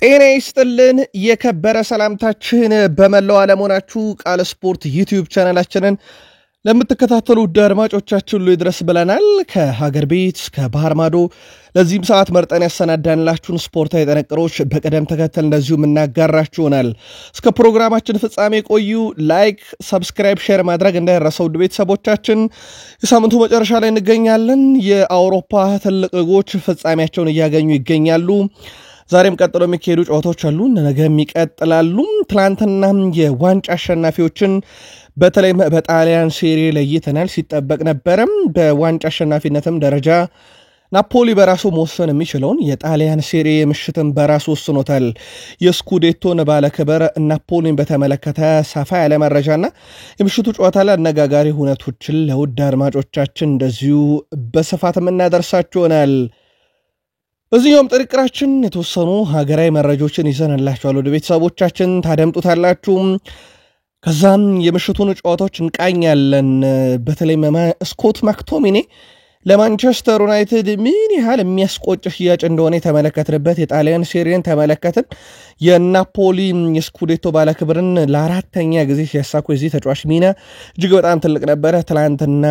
ጤና ይስጥልን የከበረ ሰላምታችን በመላው ዓለም ሆናችሁ ቃል ስፖርት ዩቲዩብ ቻናላችንን ለምትከታተሉ አድማጮቻችን ሁሉ ይድረስ ብለናል። ከሀገር ቤት ከባህር ማዶ ለዚህም ሰዓት መርጠን ያሰናዳንላችሁን ስፖርታዊ ጥንቅሮች በቀደም ተከተል እንደዚሁ እናጋራችሁናል። እስከ ፕሮግራማችን ፍጻሜ ቆዩ። ላይክ፣ ሰብስክራይብ፣ ሼር ማድረግ እንዳይረሳ ውድ ቤተሰቦቻችን። የሳምንቱ መጨረሻ ላይ እንገኛለን። የአውሮፓ ትልቅ ሊጎች ፍጻሜያቸውን እያገኙ ይገኛሉ። ዛሬም ቀጥሎ የሚካሄዱ ጨዋታዎች አሉ፣ ነገም ይቀጥላሉ። ትላንትና የዋንጫ አሸናፊዎችን በተለይ በጣሊያን ሴሪ ለይተናል። ሲጠበቅ ነበርም በዋንጫ አሸናፊነትም ደረጃ ናፖሊ በራሱ መወሰን የሚችለውን የጣሊያን ሴሪ ምሽትን በራሱ ወስኖታል። የስኩዴቶን ባለክብር ናፖሊን በተመለከተ ሰፋ ያለ መረጃና የምሽቱ ጨዋታ ላይ አነጋጋሪ ሁነቶችን ለውድ አድማጮቻችን እንደዚሁ በስፋት የምናደርሳችሁናል። በዚህኛውም ጥንቅራችን የተወሰኑ ሀገራዊ መረጃዎችን ይዘንላችኋል። ወደ ቤተሰቦቻችን ታደምጡታላችሁ። ከዛም የምሽቱን ጨዋታዎች እንቃኛለን። በተለይ ስኮት ማክቶሚኔ ለማንቸስተር ዩናይትድ ምን ያህል የሚያስቆጭ ሽያጭ እንደሆነ የተመለከትንበት የጣሊያን ሴሪን ተመለከትን። የናፖሊ የስኩዴቶ ባለክብርን ለአራተኛ ጊዜ ሲያሳኩ የዚህ ተጫዋች ሚና እጅግ በጣም ትልቅ ነበረ። ትላንትና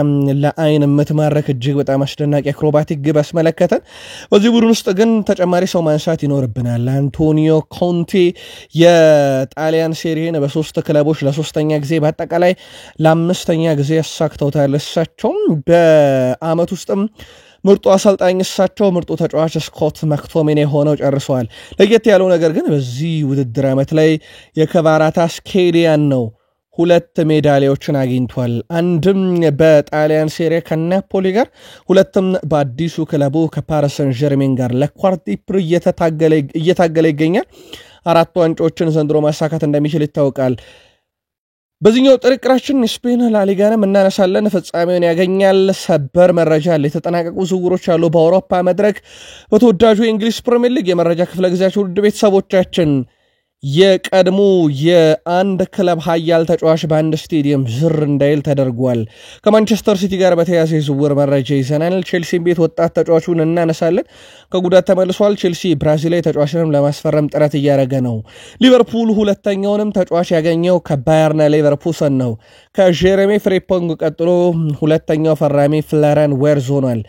ለአይን የምትማረክ እጅግ በጣም አስደናቂ አክሮባቲክ ግብ አስመለከተን። በዚህ ቡድን ውስጥ ግን ተጨማሪ ሰው ማንሳት ይኖርብናል። አንቶኒዮ ኮንቴ የጣሊያን ሴሪን በሶስት ክለቦች ለሶስተኛ ጊዜ በአጠቃላይ ለአምስተኛ ጊዜ ያሳክተውታል። እሳቸውም በአመት ውስጥ ምርጡ አሰልጣኝ እሳቸው፣ ምርጡ ተጫዋች ስኮት ማክቶሚኔ ሆነው ጨርሰዋል። ለየት ያለው ነገር ግን በዚህ ውድድር ዓመት ላይ የክቫራትስኬሊያን ነው። 2 ሜዳሊያዎችን አግኝቷል። አንድም በጣሊያን ሴሪ ከናፖሊ ጋር፣ ሁለትም በአዲሱ ክለቡ ከፓሪስ ሰን ዠርሜን ጋር ለኳርቲፕር እየታገለ ይገኛል። 4 ዋንጫዎችን ዘንድሮ ማሳካት እንደሚችል ይታወቃል። በዚህኛው ጥንቅራችን ስፔን ላሊጋንም እናነሳለን። ፍጻሜውን ያገኛል። ሰበር መረጃ አለ። የተጠናቀቁ ዝውውሮች አሉ በአውሮፓ መድረክ። በተወዳጁ የእንግሊዝ ፕሪሚየር ሊግ የመረጃ ክፍለ ጊዜያችሁ ውድ ቤተሰቦቻችን የቀድሞ የአንድ ክለብ ሀያል ተጫዋች በአንድ ስቴዲየም ዝር እንዳይል ተደርጓል። ከማንቸስተር ሲቲ ጋር በተያያዘ የዝውውር መረጃ ይዘናል። ቼልሲን ቤት ወጣት ተጫዋቹን እናነሳለን። ከጉዳት ተመልሷል። ቼልሲ ብራዚላዊ ተጫዋችንም ለማስፈረም ጥረት እያደረገ ነው። ሊቨርፑል ሁለተኛውንም ተጫዋች ያገኘው ከባየርን ሌቨርኩሰን ነው። ከጄሬሚ ፍሬምፖንግ ቀጥሎ ሁለተኛው ፈራሚ ፍሎሪያን ዌርዝ ሆኗል።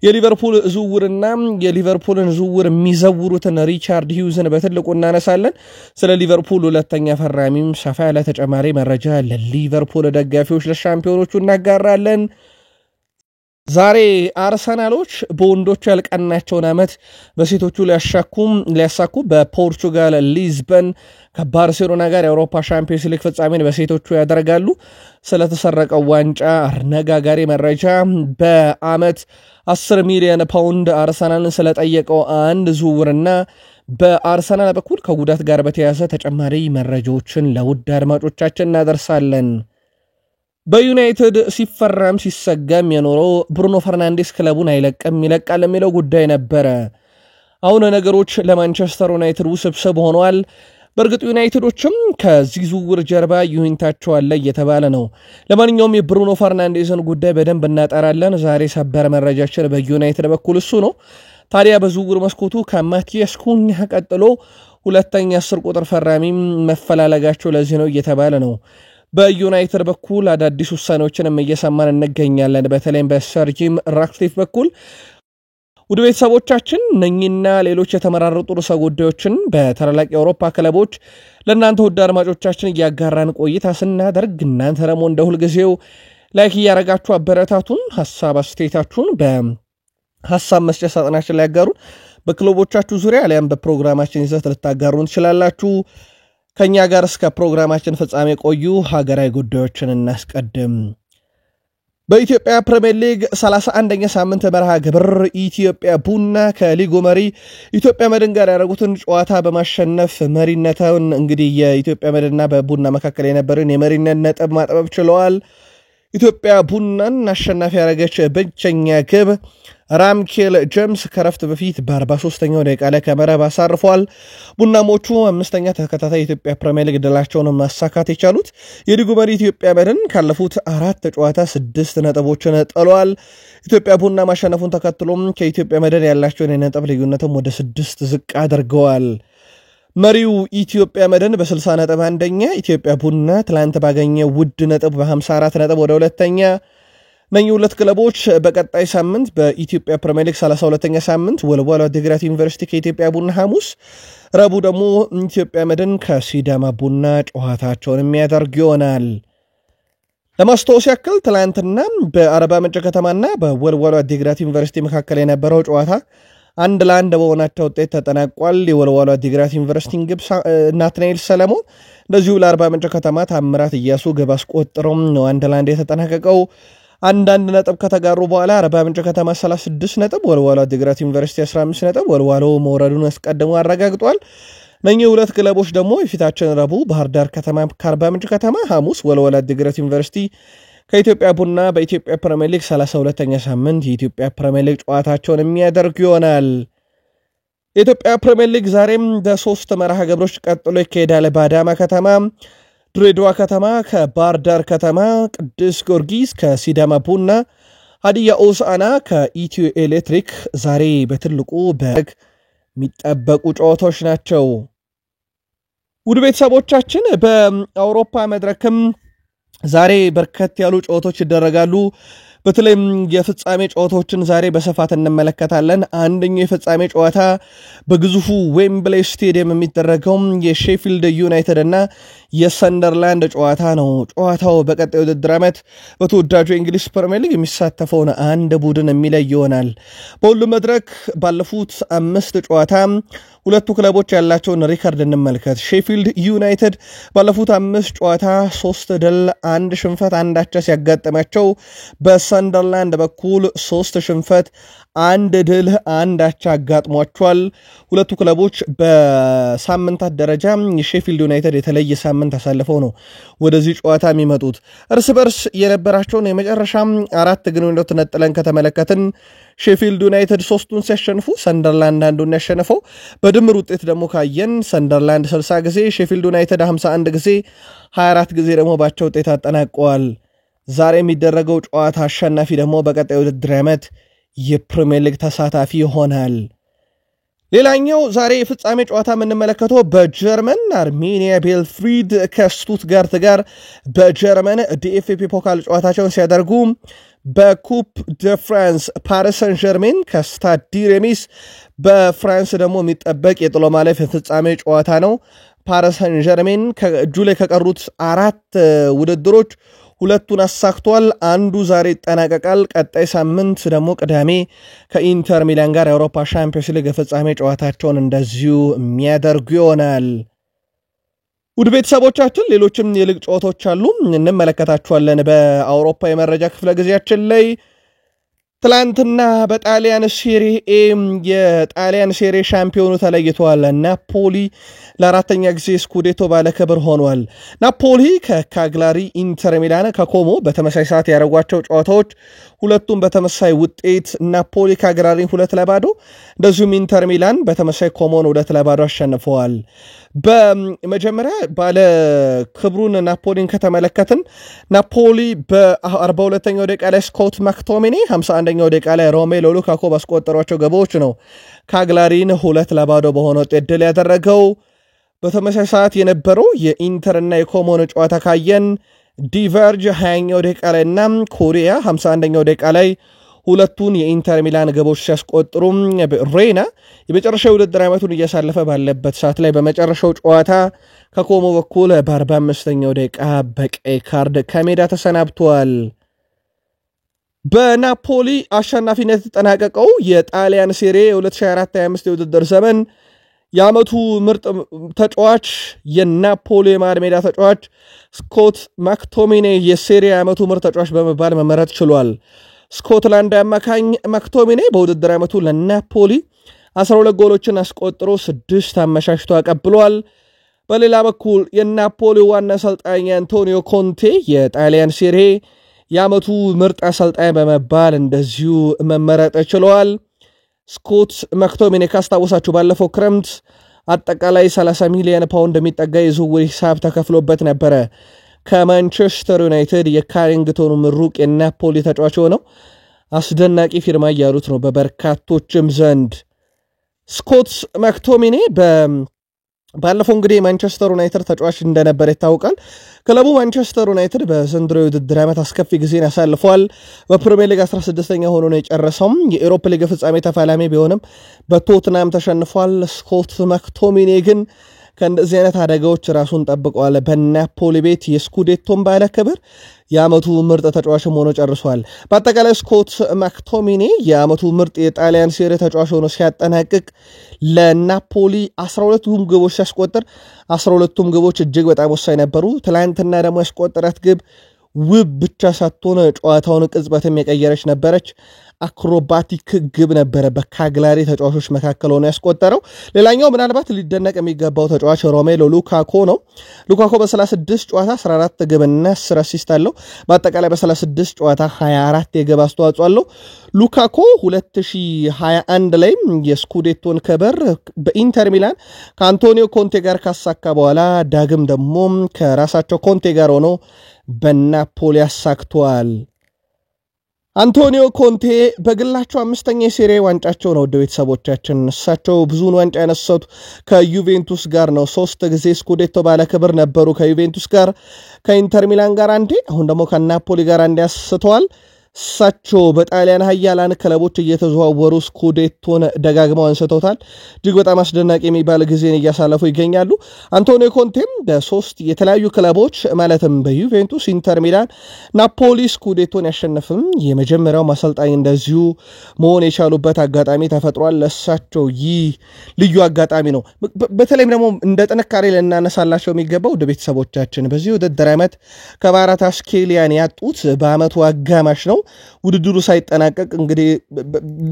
የሊቨርፑል ዝውውርና የሊቨርፑልን ዝውውር የሚዘውሩትን ሪቻርድ ሂውዝን በትልቁ እናነሳለን። ስለ ሊቨርፑል ሁለተኛ ፈራሚም ሰፋ ያለ ተጨማሪ መረጃ ለሊቨርፑል ደጋፊዎች ለሻምፒዮኖቹ እናጋራለን። ዛሬ አርሰናሎች በወንዶቹ ያልቀናቸውን ዓመት በሴቶቹ ሊያሳኩ በፖርቹጋል ሊዝበን ከባርሴሎና ጋር የአውሮፓ ሻምፒዮንስ ሊግ ፍጻሜን በሴቶቹ ያደርጋሉ። ስለተሰረቀው ዋንጫ አነጋጋሪ መረጃ፣ በአመት 10 ሚሊዮን ፓውንድ አርሰናልን ስለጠየቀው አንድ ዝውውርና በአርሰናል በኩል ከጉዳት ጋር በተያያዘ ተጨማሪ መረጃዎችን ለውድ አድማጮቻችን እናደርሳለን። በዩናይትድ ሲፈረም ሲሰጋም የኖረው ብሩኖ ፈርናንዴስ ክለቡን አይለቅም ይለቃል የሚለው ጉዳይ ነበረ። አሁን ነገሮች ለማንቸስተር ዩናይትድ ውስብስብ ሆነዋል። በእርግጥ ዩናይትዶችም ከዚህ ዝውውር ጀርባ ይሁንታቸው አለ እየተባለ ነው። ለማንኛውም የብሩኖ ፈርናንዴስን ጉዳይ በደንብ እናጠራለን። ዛሬ ሰበር መረጃችን በዩናይትድ በኩል እሱ ነው። ታዲያ በዝውውር መስኮቱ ከማቲያስ ኩንሃ ቀጥሎ ሁለተኛ 10 ቁጥር ፈራሚም መፈላለጋቸው ለዚህ ነው እየተባለ ነው። በዩናይትድ በኩል አዳዲስ ውሳኔዎችንም እየሰማን እንገኛለን። በተለይም በሰር ጂም ራትክሊፍ በኩል ውድ ቤተሰቦቻችን እነኚህና ሌሎች የተመራረጡ ርዕሰ ጉዳዮችን በታላላቅ የአውሮፓ ክለቦች ለእናንተ ውድ አድማጮቻችን እያጋራን ቆይታ ስናደርግ እናንተ ደግሞ እንደ ሁልጊዜው ላይክ እያረጋችሁ አበረታቱን። ሐሳብ አስተያየታችሁን በሐሳብ መስጫ ሳጥናችን ላይ ያጋሩን። በክለቦቻችሁ ዙሪያ አሊያም በፕሮግራማችን ይዘት ልታጋሩን ትችላላችሁ። ከኛ ጋር እስከ ፕሮግራማችን ፍጻሜ ቆዩ። ሀገራዊ ጉዳዮችን እናስቀድም። በኢትዮጵያ ፕሪሚየር ሊግ 31ኛ ሳምንት መርሃ ግብር ኢትዮጵያ ቡና ከሊጉ መሪ ኢትዮጵያ መድን ጋር ያደረጉትን ጨዋታ በማሸነፍ መሪነቱን እንግዲህ የኢትዮጵያ መድንና በቡና መካከል የነበረውን የመሪነት ነጥብ ማጥበብ ችለዋል። ኢትዮጵያ ቡናን አሸናፊ ያደረገች ብቸኛ ግብ ራምኬል ጄምስ ከረፍት በፊት በ43ኛው ደቂቃ ላይ ከመረብ አሳርፏል። ቡናሞቹ 5ኛ ተከታታይ የኢትዮጵያ ፕሪሚየር ሊግ ድላቸውን ማሳካት የቻሉት የሊጉ መሪ ኢትዮጵያ መድን ካለፉት 4 ጨዋታ 6 ነጥቦችን ጥሏል። ኢትዮጵያ ቡና ማሸነፉን ተከትሎም ከኢትዮጵያ መድን ያላቸውን የነጥብ ልዩነትም ወደ 6 ዝቅ አድርገዋል። መሪው ኢትዮጵያ መድን በ60 ነጥብ አንደኛ፣ ኢትዮጵያ ቡና ትላንት ባገኘው ውድ ነጥብ በ54 ነጥብ ወደ ሁለተኛ። እነኚህ ሁለት ክለቦች በቀጣይ ሳምንት በኢትዮጵያ ፕሪሚየር ሊግ 32ኛ ሳምንት ወልዋሎ ዓዲግራት ዩኒቨርሲቲ ከኢትዮጵያ ቡና ሐሙስ፣ ረቡዕ ደግሞ ኢትዮጵያ መድን ከሲዳማ ቡና ጨዋታቸውን የሚያደርግ ይሆናል። ለማስታወስ ያክል ትላንትና በአርባ ምንጭ ከተማና በወልዋሎ ዓዲግራት ዩኒቨርሲቲ መካከል የነበረው ጨዋታ 1-1 በሆናቸው ውጤት ተጠናቋል። የወልዋሎ ዓዲግራት ዩኒቨርሲቲ ግብ ናትናኤል ሰለሞን እንደዚሁ ለአርባ ምንጭ ከተማ ታምራት እያሱ ግብ አስቆጥረው ነው 1-1 የተጠናቀቀው። አንዳንድ ነጥብ ከተጋሩ በኋላ አርባ ምንጭ ከተማ 36 ነጥብ፣ ወልዋሎ ዓዲግራት ዩኒቨርሲቲ 15 ነጥብ ወልዋሎ መውረዱን አስቀድሞ አረጋግጧል። እነኚህ ሁለት ክለቦች ደግሞ የፊታችን ረቡዕ ባህር ዳር ከተማ ከአርባ ምንጭ ከተማ፣ ሐሙስ ወልዋሎ ዓዲግራት ዩኒቨርሲቲ ከኢትዮጵያ ቡና በኢትዮጵያ ፕሪሚየር ሊግ 32ኛ ሳምንት የኢትዮጵያ ፕሪሚየር ሊግ ጨዋታቸውን የሚያደርጉ ይሆናል። የኢትዮጵያ ፕሪሚየር ሊግ ዛሬም በ3 መርሃ ግብሮች ቀጥሎ ይካሄዳል። በአዳማ ከተማ፣ ድሬዳዋ ከተማ ከባህር ዳር ከተማ፣ ቅዱስ ጊዮርጊስ ከሲዳማ ቡና፣ ሀዲያ ሆሳዕና ከኢትዮ ኤሌክትሪክ ዛሬ በትልቁ የሚጠበቁ ጨዋታዎች ናቸው። ውድ ቤተሰቦቻችን በአውሮፓ መድረክም ዛሬ በርከት ያሉ ጨዋታዎች ይደረጋሉ። በተለይም የፍጻሜ ጨዋታዎችን ዛሬ በስፋት እንመለከታለን። አንደኛው የፍጻሜ ጨዋታ በግዙፉ ዌምብሌይ ስቴዲየም የሚደረገው የሼፊልድ ዩናይትድ እና የሰንደርላንድ ጨዋታ ነው። ጨዋታው በቀጣዩ ውድድር ዓመት በተወዳጁ የእንግሊዝ ፕሪሚየር ሊግ የሚሳተፈውን አንድ ቡድን የሚለይ ይሆናል። በሁሉም መድረክ ባለፉት 5 ጨዋታ ሁለቱ ክለቦች ያላቸውን ሪከርድ እንመልከት። ሼፊልድ ዩናይትድ ባለፉት 5 ጨዋታ 3 ድል፣ 1 ሽንፈት፣ 1 አቻ ሲያጋጥማቸው በሰንደርላንድ በኩል 3 ሽንፈት፣ 1 ድል፣ 1 አቻ አጋጥሟቸዋል። ሁለቱ ክለቦች በሳምንታት ደረጃ የሼፊልድ ዩናይትድ የተለየ ሳምንት አሳልፈው ነው ወደዚህ ጨዋታ የሚመጡት። እርስ በርስ የነበራቸውን የመጨረሻ 4 ግንኙነት ነጥለን ከተመለከትን ሼፊልድ ዩናይትድ 3ቱን ሲያሸንፉ ሰንደርላንድ አንዱን ያሸነፈው። በድምር ውጤት ደግሞ ካየን ሰንደርላንድ 60 ጊዜ፣ ሼፊልድ ዩናይትድ 51 ጊዜ፣ 24 ጊዜ ደግሞ ባቻ ውጤት አጠናቀዋል። ዛሬ የሚደረገው ጨዋታ አሸናፊ ደግሞ በቀጣይ ውድድር ዓመት የፕሪሚየር ሊግ ተሳታፊ ይሆናል። ሌላኛው ዛሬ የፍጻሜ ጨዋታ የምንመለከተው በጀርመን አርሜኒያ ቤልፍሪድ ከስቱትጋርት ጋር በጀርመን ዲኤፍፒ ፖካል ጨዋታቸውን ሲያደርጉ፣ በኩፕ ደ ፍራንስ ፓሪስ ሰን ጀርሜን ከስታድ ዲ ሬሚስ በፍራንስ ደግሞ የሚጠበቅ የጥሎ ማለፍ የፍጻሜ ጨዋታ ነው። ፓሪስ ሰን ጀርሜን ከእጁ ላይ ከቀሩት 4 ውድድሮች 2ቱን አሳክቷል። አንዱ ዛሬ ይጠናቀቃል። ቀጣይ ሳምንት ደግሞ ቅዳሜ ከኢንተር ሚላን ጋር የአውሮፓ ሻምፒዮንስ ሊግ ፍጻሜ ጨዋታቸውን እንደዚሁ የሚያደርጉ ይሆናል። ውድ ቤተሰቦቻችን ሌሎችም የሊግ ጨዋታዎች አሉ፣ እንመለከታቸዋለን በአውሮፓ የመረጃ ክፍለ ጊዜያችን ላይ። ትላንትና በጣሊያን ሴሪኤ የጣሊያን ሴሪኤ ሻምፒዮኑ ተለይቷል። ናፖሊ ለአራተኛ ጊዜ ስኩዴቶ ባለክብር ሆኗል። ናፖሊ ከካግላሪ፣ ኢንተር ሚላን ከኮሞ በተመሳሳይ ሰዓት ያደረጓቸው ጨዋታዎች ሁለቱም በተመሳሳይ ውጤት ናፖሊ ካግላሪን 2-0 እንደዚሁም ኢንተር ሚላን በተመሳሳይ ኮሞን 2-0 አሸንፈዋል። በመጀመሪያ ባለ ክብሩን ናፖሊን ከተመለከትን ናፖሊ በ42ኛው ደቂቃ ላይ ስኮት ማክቶሚኒ፣ 51ኛው ደቂቃ ላይ ሮሜሎ ሉካኮ ባስቆጠሯቸው ግቦች ነው ካግላሪን 2-0 በሆነ ውጤት ድል ያደረገው። በተመሳሳይ ሰዓት የነበረው የኢንተርና የኮሞን ጨዋታ ካየን ዲቨርጅ 20ኛው ደቂቃ ላይ እና ኮሪያ 51ኛው ደቂቃ ላይ ሁለቱን የኢንተር ሚላን ግቦች ሲያስቆጥሩ፣ ሬና የመጨረሻው ውድድር ዓመቱን እያሳለፈ ባለበት ሰዓት ላይ በመጨረሻው ጨዋታ ከኮሞ በኩል በ45ኛው ደቂቃ በቀይ ካርድ ከሜዳ ተሰናብቷል። በናፖሊ አሸናፊነት የተጠናቀቀው የጣሊያን ሴሪ 2024-25 የውድድር ዘመን የዓመቱ ምርጥ ተጫዋች የናፖሊ የመሃል ሜዳ ተጫዋች ስኮት ማክቶሚኔ የሴሪ ዓመቱ ምርጥ ተጫዋች በመባል መመረጥ ችሏል። ስኮትላንድ አማካኝ ማክቶሚኔ በውድድር ዓመቱ ለናፖሊ 12 ጎሎችን አስቆጥሮ 6 አመሻሽቶ አቀብሏል። በሌላ በኩል የናፖሊ ዋና አሰልጣኝ አንቶኒዮ ኮንቴ የጣሊያን ሴሪ የዓመቱ ምርጥ አሰልጣኝ በመባል እንደዚሁ መመረጥ ችለዋል። ስኮት ማክቶሚኔ ካስታወሳችሁ ባለፈው ክረምት አጠቃላይ 30 ሚሊዮን ፓውንድ የሚጠጋ የዝውውር ሂሳብ ተከፍሎበት ነበረ። ከማንቸስተር ዩናይትድ የካሪንግቶኑ ምሩቅ የናፖሊ ተጫዋች ሆነው አስደናቂ ፊርማ እያሉት ነው በበርካቶችም ዘንድ። ስኮት ማክቶሚኔ ባለፈው እንግዲህ ማንቸስተር ዩናይትድ ተጫዋች እንደነበር ይታወቃል። ክለቡ ማንቸስተር ዩናይትድ በዘንድሮው የውድድር ዓመት አስከፊ ጊዜን ያሳልፏል። በፕሪሚየር ሊግ 16ኛ ሆኖ ነው የጨረሰው። የኤሮፓ ሊግ ፍጻሜ ተፋላሚ ቢሆንም በቶትናም ተሸንፏል። ስኮት ማክቶሚኔ ግን ከእንደዚህ አይነት አደጋዎች ራሱን ጠብቀዋል። በናፖሊ ቤት የስኩዴቶን ባለ ክብር የዓመቱ ምርጥ ተጫዋችም ሆኖ ጨርሷል። በአጠቃላይ ስኮት ማክቶሚኔ የዓመቱ ምርጥ የጣሊያን ሴሪ ተጫዋች ሆኖ ሲያጠናቅቅ ለናፖሊ 12ቱም ግቦች ሲያስቆጥር 12ቱም ግቦች እጅግ በጣም ወሳኝ ነበሩ። ትላንትና ደግሞ ያስቆጠራት ግብ ውብ ብቻ ሳትሆን ጨዋታውን ቅጽበትም የቀየረች ነበረች። አክሮባቲክ ግብ ነበረ በካግላሪ ተጫዋቾች መካከል ሆኖ ያስቆጠረው። ሌላኛው ምናልባት ሊደነቅ የሚገባው ተጫዋች ሮሜሎ ሉካኮ ነው። ሉካኮ በ36 ጨዋታ 14 ግብና 10 አሲስት አለው። በአጠቃላይ በ36 ጨዋታ 24 የግብ አስተዋጽኦ አለው። ሉካኮ 2021 ላይ የስኩዴቶን ክብር በኢንተር ሚላን ከአንቶኒዮ ኮንቴ ጋር ካሳካ በኋላ ዳግም ደግሞ ከራሳቸው ኮንቴ ጋር ሆኖ በናፖሊ አሳክቷል። አንቶኒዮ ኮንቴ በግላቸው 5ኛ የሴሪ ዋንጫቸው ነው። ወደ ቤተሰቦቻችን እሳቸው ብዙውን ዋንጫ ያነሱት ከዩቬንቱስ ጋር ነው። 3 ጊዜ ስኩዴቶ ባለ ክብር ነበሩ። ከዩቬንቱስ ጋር፣ ከኢንተር ሚላን ጋር አንዴ፣ አሁን ደግሞ ከናፖሊ ጋር አንዴ ያስተዋል። እሳቸው በጣሊያን ኃያላን ክለቦች እየተዘዋወሩ ስኩዴቶን ደጋግመው አንስተውታል። እጅግ በጣም አስደናቂ የሚባል ጊዜን እያሳለፉ ይገኛሉ። አንቶኒዮ ኮንቴም በ3 የተለያዩ ክለቦች ማለትም በዩቬንቱስ፣ ኢንተር ሚላን፣ ናፖሊ ስኩዴቶን ያሸነፍም የመጀመሪያው አሰልጣኝ እንደዚሁ መሆን የቻሉበት አጋጣሚ ተፈጥሯል። ለእሳቸው ይህ ልዩ አጋጣሚ ነው። በተለይም ደግሞ እንደ ጥንካሬ ልናነሳላቸው የሚገባው ወደ ቤተሰቦቻችን በዚህ ውድድር ዓመት ከቫራታስኬሊያን ያጡት በዓመቱ አጋማሽ ነው። ውድድሩ ሳይጠናቀቅ እንግዲህ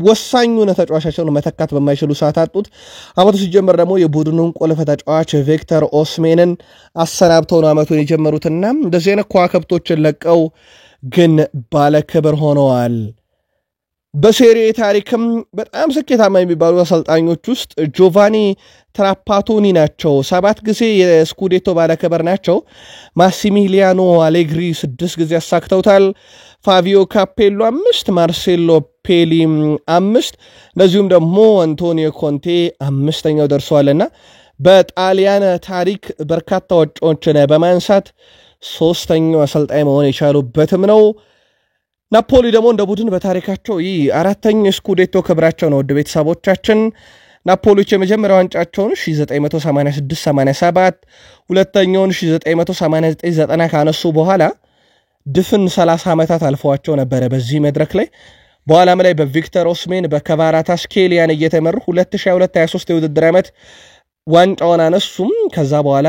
ወሳኙን ተጫዋቻቸውን መተካት በማይችሉ ሰዓት አጡት። ዓመቱ ሲጀመር ደግሞ የቡድኑን ቁልፍ ተጫዋች ቪክተር ኦስሜንን አሰናብተው ነው ዓመቱን የጀመሩትና እንደዚህ አይነት ከዋክብቶችን ለቀው ግን ባለክብር ሆነዋል። በሴሪ ታሪክም በጣም ስኬታማ የሚባሉ አሰልጣኞች ውስጥ ጆቫኒ ትራፓቶኒ ናቸው። 7 ጊዜ የስኩዴቶ ባለክብር ናቸው። ማሲሚሊያኖ አሌግሪ 6 ጊዜ አሳክተውታል። ፋቪዮ ካፔሎ 5፣ ማርሴሎ ፔሊ 5፣ እንደዚሁም ደግሞ አንቶኒዮ ኮንቴ 5ኛው ደርሰዋልና በጣሊያን ታሪክ በርካታ ዋንጫዎችን በማንሳት 3ኛው አሰልጣኝ መሆን የቻሉበትም ነው። ናፖሊ ደግሞ እንደ ቡድን በታሪካቸው ይህ 4ኛው ስኩዴቶ ክብራቸው ነው። ወደ ቤተሰቦቻችን ናፖሊዎች የመጀመሪያ ዋንጫቸውን 1986-87 ሁለተኛውን 1989-90 ካነሱ በኋላ ድፍን 30 ዓመታት አልፈዋቸው ነበረ በዚህ መድረክ ላይ። በኋላም ላይ በቪክተር ኦስሜን በከቫራታስኬሊያን እየተመሩ 2022-23 የውድድር ዓመት ዋንጫውን አነሱም። ከዛ በኋላ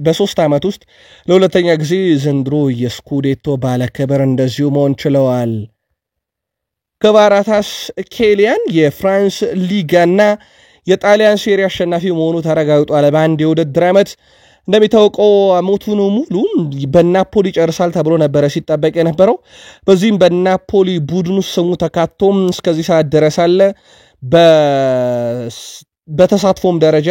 በ3 ዓመት ውስጥ ለሁለተኛ ጊዜ ዘንድሮ የስኩዴቶ ባለክብር እንደዚሁ መሆን ችለዋል። ከቫራታስኬሊያን የፍራንስ ሊጋና የጣሊያን ሴሪ አሸናፊ መሆኑ ተረጋግጧል። በአንድ የውድድር ዓመት እንደሚታወቀው ዓመቱን ሙሉ በናፖሊ ጨርሳል ተብሎ ነበረ ሲጠበቅ የነበረው። በዚህም በናፖሊ ቡድኑ ስሙ ተካቶም እስከዚህ ሰዓት ድረስ አለ። በተሳትፎም ደረጃ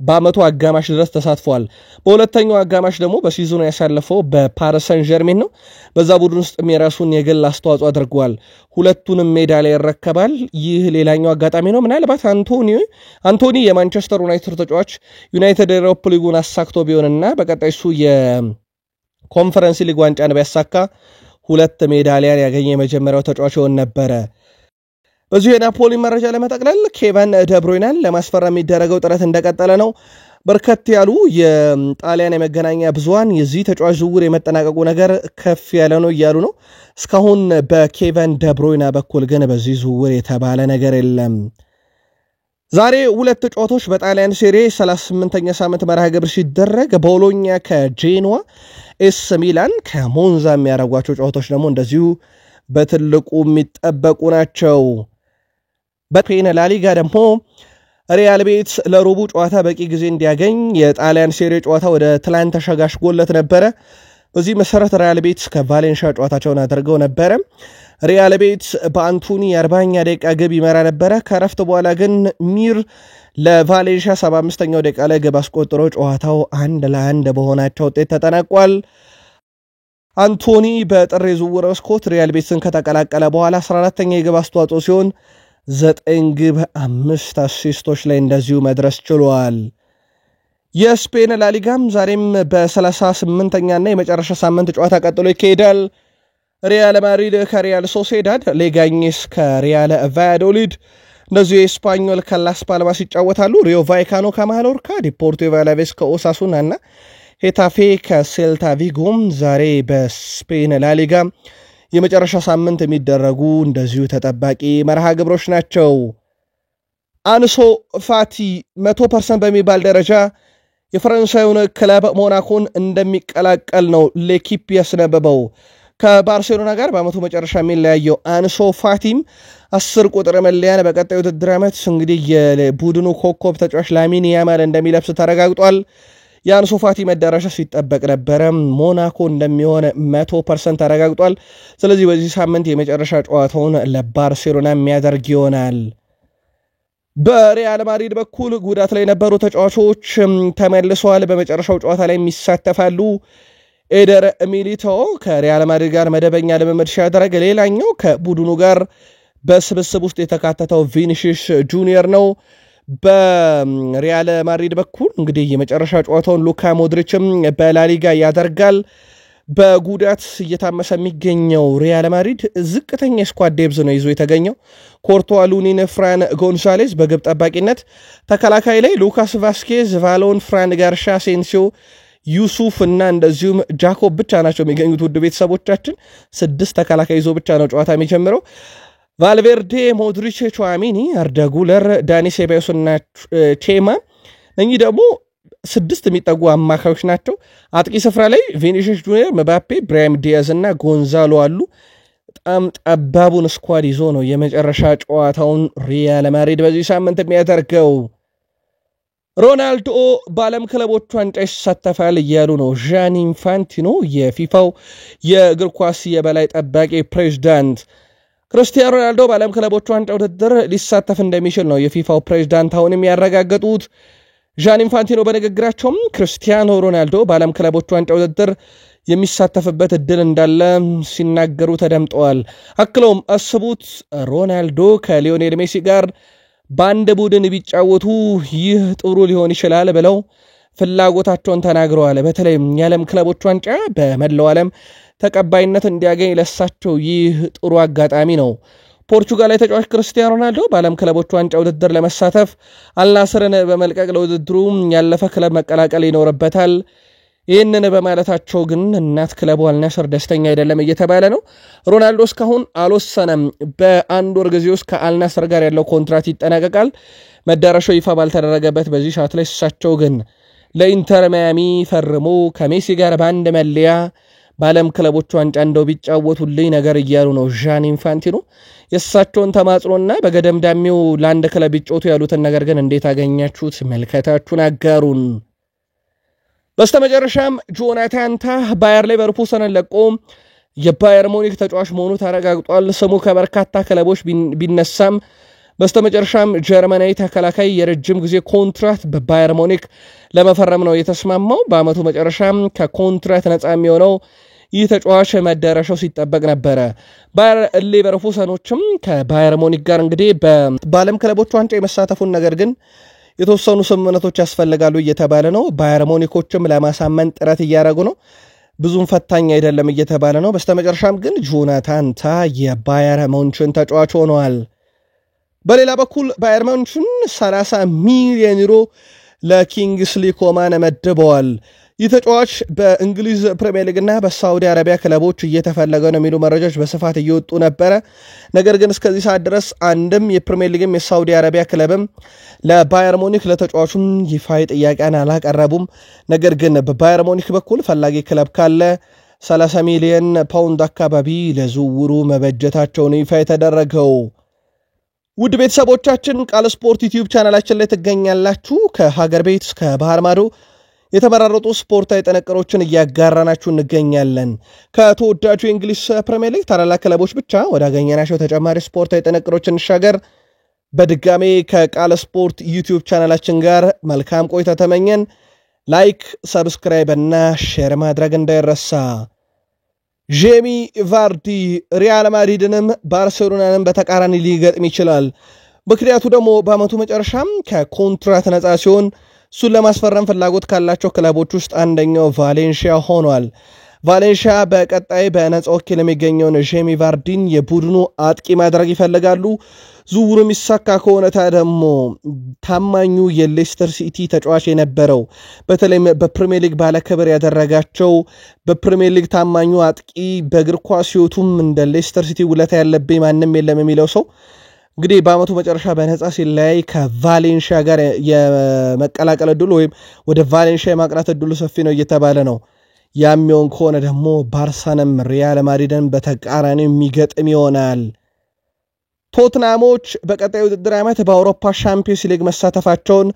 በዓመቱ አጋማሽ ድረስ ተሳትፏል። በሁለተኛው አጋማሽ ደግሞ በሲዝኑ ያሳለፈው በፓሪስ ሰን ዠርሜን ነው። በዛ ቡድን ውስጥ የራሱን የግል አስተዋጽኦ አድርጓል። ሁለቱንም ሜዳሊያ ይረከባል። ይህ ሌላኛው አጋጣሚ ነው። ምናልባት አንቶኒ የማንቸስተር ዩናይትድ ተጫዋች ዩናይትድ የኤሮፓ ሊጉን አሳክቶ ቢሆንና በቀጣይ እሱ የኮንፈረንስ ሊግ ዋንጫን ቢያሳካ 2 ሜዳሊያን ያገኘ የመጀመሪያው ተጫዋች ይሆን ነበረ። በዚሁ የናፖሊ መረጃ ለመጠቅለል ኬቨን ደብሮይናን ለማስፈረም የሚደረገው ጥረት እንደቀጠለ ነው። በርከት ያሉ የጣሊያን የመገናኛ ብዙሃን የዚህ ተጫዋች ዝውውር የመጠናቀቁ ነገር ከፍ ያለ ነው እያሉ ነው። እስካሁን በኬቨን ደብሮይና በኩል ግን በዚህ ዝውውር የተባለ ነገር የለም። ዛሬ 2 ጨዋታዎች በጣሊያን ሴሪ 38ኛ ሳምንት መርሃ ግብር ሲደረግ ቦሎኛ ከጄኖዋ፣ ኤስ ሚላን ከሞንዛ የሚያደርጓቸው ጨዋታዎች ደግሞ እንደዚሁ በትልቁ የሚጠበቁ ናቸው። በስፔን ላሊጋ ደግሞ ሪያል ቤት ለሩቡ ጨዋታ በቂ ጊዜ እንዲያገኝ የጣሊያን ሴሪ ጨዋታ ወደ ትላንት ተሸጋሽጎለት ነበረ። በዚህ መሰረት ሪያል ቤት ከቫሌንሺያ ጨዋታቸውን አድርገው ነበረ። ሪያል ቤት በአንቶኒ 40ኛ ደቂቃ ግብ ይመራ ነበረ። ከረፍት በኋላ ግን ሚር ለቫሌንሺያ 75ኛው ደቂቃ ላይ ግብ አስቆጥሮ ጨዋታው 1-1 በሆናቸው ውጤት ተጠናቋል። አንቶኒ በጥር የዝውውር መስኮት ሪያል ቤትን ከተቀላቀለ በኋላ 14ኛ የግብ አስተዋጽኦ ሲሆን 9 ግብ 5 አሲስቶች ላይ እንደዚሁ መድረስ ችሏል። የስፔን ላሊጋም ዛሬም በ38ኛና የመጨረሻ ሳምንት ጨዋታ ቀጥሎ ይካሄዳል። ሪያል ማድሪድ ከሪያል ሶሴዳድ፣ ሌጋኝስ ከሪያል ቫያዶሊድ፣ እንደዚሁ የስፓኞል ከላስ ፓልማስ ይጫወታሉ። ሪዮ ቫይካኖ ከማሎርካ፣ ዲፖርቲቮ አላቬስ ከኦሳሱና እና ሄታፌ ከሴልታ ቪጎም ዛሬ በስፔን ላሊጋ የመጨረሻ ሳምንት የሚደረጉ እንደዚሁ ተጠባቂ መርሃ ግብሮች ናቸው። አንሱ ፋቲ 100% በሚባል ደረጃ የፈረንሳዩን ክለብ ሞናኮን እንደሚቀላቀል ነው ሌኪፕ ያስነበበው። ከባርሴሎና ጋር በአመቱ መጨረሻ የሚለያየው አንሱ ፋቲም 10 ቁጥር መለያን በቀጣዩ ውድድር ዓመት እንግዲህ የቡድኑ ኮከብ ተጫዋች ላሚን ያማል እንደሚለብስ ተረጋግጧል። የአንሱ ፋቲ መዳረሻ ሲጠበቅ ነበረ። ሞናኮ እንደሚሆን 100% ተረጋግጧል። ስለዚህ በዚህ ሳምንት የመጨረሻ ጨዋታውን ለባርሴሎና የሚያደርግ ይሆናል። በሪያል ማድሪድ በኩል ጉዳት ላይ የነበሩ ተጫዋቾች ተመልሰዋል። በመጨረሻው ጨዋታ ላይ የሚሳተፋሉ። ኤደር ሚሊታኦ ከሪያል ማድሪድ ጋር መደበኛ ልምምድ ሲያደርግ፣ ሌላኛው ከቡድኑ ጋር በስብስብ ውስጥ የተካተተው ቪኒሺየስ ጁኒየር ነው። በሪያል ማድሪድ በኩል እንግዲህ የመጨረሻ ጨዋታውን ሉካ ሞድሪችም በላሊጋ ያደርጋል። በጉዳት እየታመሰ የሚገኘው ሪያል ማድሪድ ዝቅተኛ ስኳድ ዴብዝ ነው ይዞ የተገኘው። ኮርቶዋ፣ ሉኒን፣ ፍራን ጎንሳሌዝ በግብ ጠባቂነት፣ ተከላካይ ላይ ሉካስ ቫስኬዝ፣ ቫሎን፣ ፍራን ጋርሻ፣ ሴንሲዮ፣ ዩሱፍ እና እንደዚሁም ጃኮብ ብቻ ናቸው የሚገኙት። ውድ ቤተሰቦቻችን 6 ተከላካይ ይዞ ብቻ ነው ጨዋታ የሚጀምረው። ቫልቬርዴ፣ ሞድሪች፣ ቹዋሚኒ፣ አርዳ ጉለር፣ ዳኒ ሴባዮስ እና ቼማ እኚህ ደግሞ 6 የሚጠጉ አማካዮች ናቸው። አጥቂ ስፍራ ላይ ቪኒሺየስ ጁኒየር፣ መባፔ፣ ብራሂም ዲያዝ እና ጎንዛሎ አሉ። በጣም ጠባቡን ስኳድ ይዞ ነው የመጨረሻ ጨዋታውን ሪያል ማድሪድ በዚህ ሳምንት የሚያደርገው። ሮናልዶ በዓለም ክለቦች ዋንጫ ይሳተፋል እያሉ ነው ዣኒ ኢንፋንቲኖ፣ የፊፋው የእግር ኳስ የበላይ ጠባቂ ፕሬዝዳንት። ክርስቲያኖ ሮናልዶ በዓለም ክለቦች ዋንጫ ውድድር ሊሳተፍ እንደሚችል ነው የፊፋው ፕሬዝዳንት አሁንም ያረጋገጡት። ዣኒ ኢንፋንቲኖ በንግግራቸውም ክርስቲያኖ ሮናልዶ በዓለም ክለቦች ዋንጫ ውድድር የሚሳተፍበት እድል እንዳለ ሲናገሩ ተደምጠዋል። አክለውም አስቡት ሮናልዶ ከሊዮኔል ሜሲ ጋር በአንድ ቡድን ቢጫወቱ ይህ ጥሩ ሊሆን ይችላል ብለው ፍላጎታቸውን ተናግረዋል። በተለይ የዓለም ክለቦች ዋንጫ በመላው ዓለም ተቀባይነት እንዲያገኝ ለሳቸው ይህ ጥሩ አጋጣሚ ነው። ፖርቹጋላዊ ተጫዋች ክርስቲያኖ ሮናልዶ በዓለም ክለቦች ዋንጫ ውድድር ለመሳተፍ አልናስርን በመልቀቅ ለውድድሩ ያለፈ ክለብ መቀላቀል ይኖርበታል። ይህንን በማለታቸው ግን እናት ክለቡ አልናስር ደስተኛ አይደለም እየተባለ ነው። ሮናልዶ እስካሁን አልወሰነም። በአንድ ወር ጊዜ ውስጥ ከአልናስር ጋር ያለው ኮንትራት ይጠናቀቃል። መዳረሻው ይፋ ባልተደረገበት በዚህ ሰዓት ላይ እሳቸው ግን ለኢንተር ማያሚ ፈርሞ ከሜሲ ጋር በአንድ መለያ በዓለም ክለቦች ዋንጫ እንደው ቢጫወቱልኝ ነገር እያሉ ነው ዣኒ ኢንፋንቲኖ። የእሳቸውን ተማጽኖና በገደምዳሜው ለአንድ ክለብ ይጫወቱ ያሉትን ነገር ግን እንዴት አገኛችሁት? መልከታችሁን አጋሩን። በስተመጨረሻም ጆናታን ታህ ባየር ሌቨርኩሰንን ለቆ የባየር ሙኒክ ተጫዋች መሆኑ ተረጋግጧል። ስሙ ከበርካታ ክለቦች ቢነሳም በስተመጨረሻም ጀርመናዊ ተከላካይ የረጅም ጊዜ ኮንትራት በባየር ሙኒክ ለመፈረም ነው የተስማማው። በአመቱ መጨረሻም ከኮንትራት ነፃ የሚሆነው ይህ ተጫዋች መዳረሻው ሲጠበቅ ነበረ። ባየር ሌቨርኩሰኖችም ከባየር ሙኒክ ጋር እንግዲህ በዓለም ክለቦች ዋንጫ የመሳተፉን ነገር ግን የተወሰኑ ስምምነቶች ያስፈልጋሉ እየተባለ ነው። ባየር ሙኒኮችም ለማሳመን ጥረት እያደረጉ ነው። ብዙም ፈታኝ አይደለም እየተባለ ነው። በስተመጨረሻም ግን ጆናታን ታህ የባየር ሙኒክን ተጫዋች ሆነዋል። በሌላ በኩል ባየር ሙኒክን 30 ሚሊዮን ዩሮ ለኪንግስሊ ኮማን መድበዋል። ይህ ተጫዋች በእንግሊዝ ፕሪሚየር ሊግና በሳዑዲ አረቢያ ክለቦች እየተፈለገ ነው የሚሉ መረጃዎች በስፋት እየወጡ ነበረ። ነገር ግን እስከዚህ ሰዓት ድረስ አንድም የፕሪሚየር ሊግም የሳዑዲ አረቢያ ክለብም ለባየር ሙኒክ ለተጫዋቹም ይፋዊ ጥያቄን አላቀረቡም። ነገር ግን በባየር ሙኒክ በኩል ፈላጊ ክለብ ካለ 30 ሚሊዮን ፓውንድ አካባቢ ለዝውውሩ መበጀታቸውን ይፋ የተደረገው። ውድ ቤተሰቦቻችን ቃል ስፖርት ዩቲዩብ ቻናላችን ላይ ትገኛላችሁ። ከሀገር ቤት እስከ ባህር ማዶ የተመራረጡ ስፖርታዊ ጥንቅሮችን እያጋራናችሁ እንገኛለን። ከተወዳጁ የእንግሊዝ ፕሪሚየር ሊግ ታላላቅ ክለቦች ብቻ ወዳገኘናቸው ተጨማሪ ስፖርታዊ ጥንቅሮች እንሻገር። በድጋሜ ከቃል ስፖርት ዩቲዩብ ቻናላችን ጋር መልካም ቆይታ ተመኘን። ላይክ፣ ሰብስክራይብ እና ሼር ማድረግ እንዳይረሳ። ጄሚ ቫርዲ ሪያል ማድሪድንም ባርሴሎናንም በተቃራኒ ሊገጥም ይችላል። ምክንያቱ ደግሞ በአመቱ መጨረሻም ከኮንትራት ነፃ ሲሆን እሱን ለማስፈረም ፍላጎት ካላቸው ክለቦች ውስጥ አንደኛው ቫሌንሺያ ሆኗል። ቫሌንሺያ በቀጣይ በነፃ ወኪል የሚገኘውን ጄሚ ቫርዲን የቡድኑ አጥቂ ማድረግ ይፈልጋሉ። ዝውውሩ የሚሳካ ከሆነ ደግሞ ታማኙ የሌስተር ሲቲ ተጫዋች የነበረው በተለይም በፕሪሚየር ሊግ ባለክብር ያደረጋቸው በፕሪሚየር ሊግ ታማኙ አጥቂ በእግር ኳስ ሕይወቱም እንደ ሌስተር ሲቲ ውለታ ያለብኝ ማንም የለም የሚለው ሰው እንግዲህ በአመቱ መጨረሻ በነፃ ሲለያይ ከቫሌንሺያ ጋር የመቀላቀል ዕድሉ ወይም ወደ ቫሌንሺያ የማቅናት ዕድሉ ሰፊ ነው እየተባለ ነው። ያሚውን ከሆነ ደግሞ ባርሳንም ሪያል ማድሪድን በተቃራኒው የሚገጥም ይሆናል። ቶትናሞች በቀጣዩ ውድድር ዓመት በአውሮፓ ሻምፒዮንስ ሊግ መሳተፋቸውን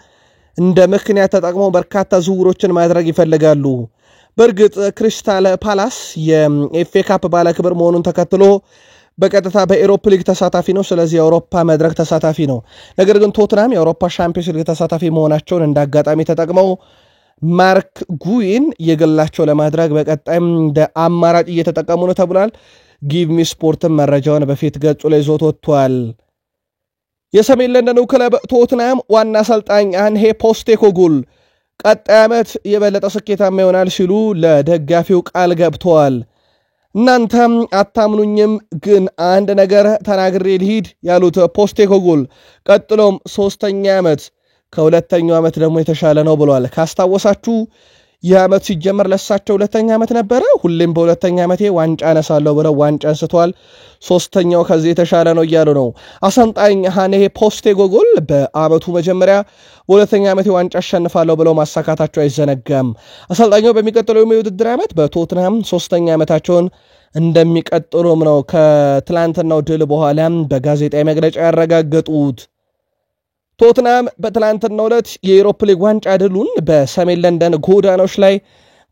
እንደ ምክንያት ተጠቅመው በርካታ ዝውውሮችን ማድረግ ይፈልጋሉ። በእርግጥ ክሪስታል ፓላስ የኤፍኤ ካፕ ባለክብር መሆኑን ተከትሎ በቀጥታ በኤሮፓ ሊግ ተሳታፊ ነው። ስለዚህ የአውሮፓ መድረክ ተሳታፊ ነው። ነገር ግን ቶትናም የአውሮፓ ሻምፒዮንስ ሊግ ተሳታፊ መሆናቸውን እንዳጋጣሚ ተጠቅመው ማርክ ጉይን የግላቸው ለማድረግ በቀጣይም እንደ አማራጭ እየተጠቀሙ ነው ተብሏል። ጊቭ ሚ ስፖርትም መረጃውን በፊት ገጹ ላይ ይዞት ወጥቷል። የሰሜን ለንደኑ ክለብ ቶትናም ዋና አሰልጣኝ አንሄ ፖስቴኮግሉ ቀጣይ ዓመት የበለጠ ስኬታማ ይሆናል ሲሉ ለደጋፊው ቃል ገብተዋል። እናንተም አታምኑኝም፣ ግን አንድ ነገር ተናግሬ ልሂድ ያሉት ፖስቴኮግሉ ቀጥሎም 3ኛ ዓመት ከሁለተኛው ዓመት ደግሞ የተሻለ ነው ብለዋል። ካስታወሳችሁ ይህ ዓመት ሲጀመር ለሳቸው ሁለተኛ ዓመት ነበረ። ሁሌም በሁለተኛ ዓመቴ ዋንጫ አነሳለሁ ብለው ዋንጫ አንስተዋል። 3ኛው ከዚህ የተሻለ ነው እያሉ ነው። አሰልጣኝ ሃኔ ፖስቴኮግሉ በዓመቱ መጀመሪያ በሁለተኛ ዓመቴ ዋንጫ አሸንፋለሁ ብለው ማሳካታቸው አይዘነጋም። አሰልጣኛው በሚቀጥለው የውድድር ዓመት በቶትናም 3ኛ ዓመታቸውን እንደሚቀጥሉም ነው ከትላንትናው ድል በኋላም በጋዜጣዊ መግለጫ ያረጋገጡት። ቶትናም በትላንትናው ዕለት የዩሮፓ ሊግ ዋንጫ ድሉን በሰሜን ለንደን ጎዳናዎች ላይ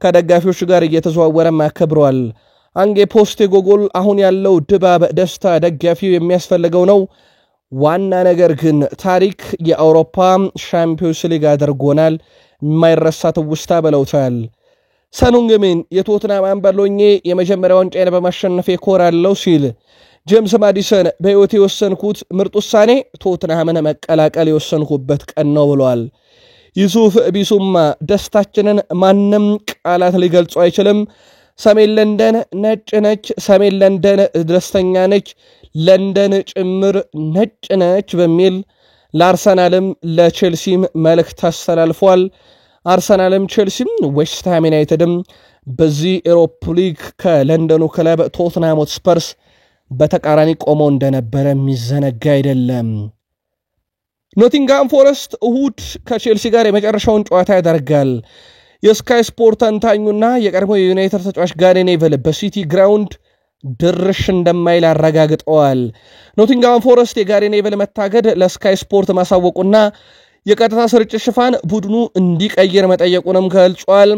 ከደጋፊዎች ጋር እየተዘዋወረ አከብሯል። አንጌ ፖስቴኮግሉ አሁን ያለው ድባብ ደስታ ደጋፊው የሚያስፈልገው ነው። ዋና ነገር ግን ታሪክ የአውሮፓ ሻምፒዮንስ ሊግ አድርጎናል፣ የማይረሳ ትውስታ ብለውታል። ሰኑንግሚን የቶትናም አምበሎኜ የመጀመሪያ ዋንጫዬን በማሸነፌ ኮራለሁ ሲል ጄምስ ማዲሰን በሕይወቴ የወሰንኩት ምርጥ ውሳኔ ቶትናምን መቀላቀል የወሰንኩበት ቀን ነው ብሏል። ዩሱፍ ቢሱማ ደስታችንን ማንም ቃላት ሊገልጹ አይችልም። ሰሜን ለንደን ነጭ ነች፣ ሰሜን ለንደን ደስተኛ ነች፣ ለንደን ጭምር ነጭ ነች በሚል ለአርሰናልም ለቼልሲም መልእክት አስተላልፏል። አርሰናልም ቼልሲም ዌስትሃም ዩናይትድም በዚህ ኤሮፓ ሊግ ከለንደኑ ክለብ ቶትናም ሆትስፐርስ በተቃራኒ ቆመው እንደነበረ የሚዘነጋ አይደለም። ኖቲንግሃም ፎረስት እሁድ ከቼልሲ ጋር የመጨረሻውን ጨዋታ ያደርጋል። የስካይ ስፖርት ተንታኙና የቀድሞ የዩናይትድ ተጫዋች ጋሪ ኔቭል በሲቲ ግራውንድ ድርሽ እንደማይል አረጋግጠዋል። ኖቲንግሃም ፎረስት የጋሪ ኔቭል መታገድ ለስካይ ስፖርት ማሳወቁና የቀጥታ ስርጭት ሽፋን ቡድኑ እንዲቀይር መጠየቁንም ገልጿል።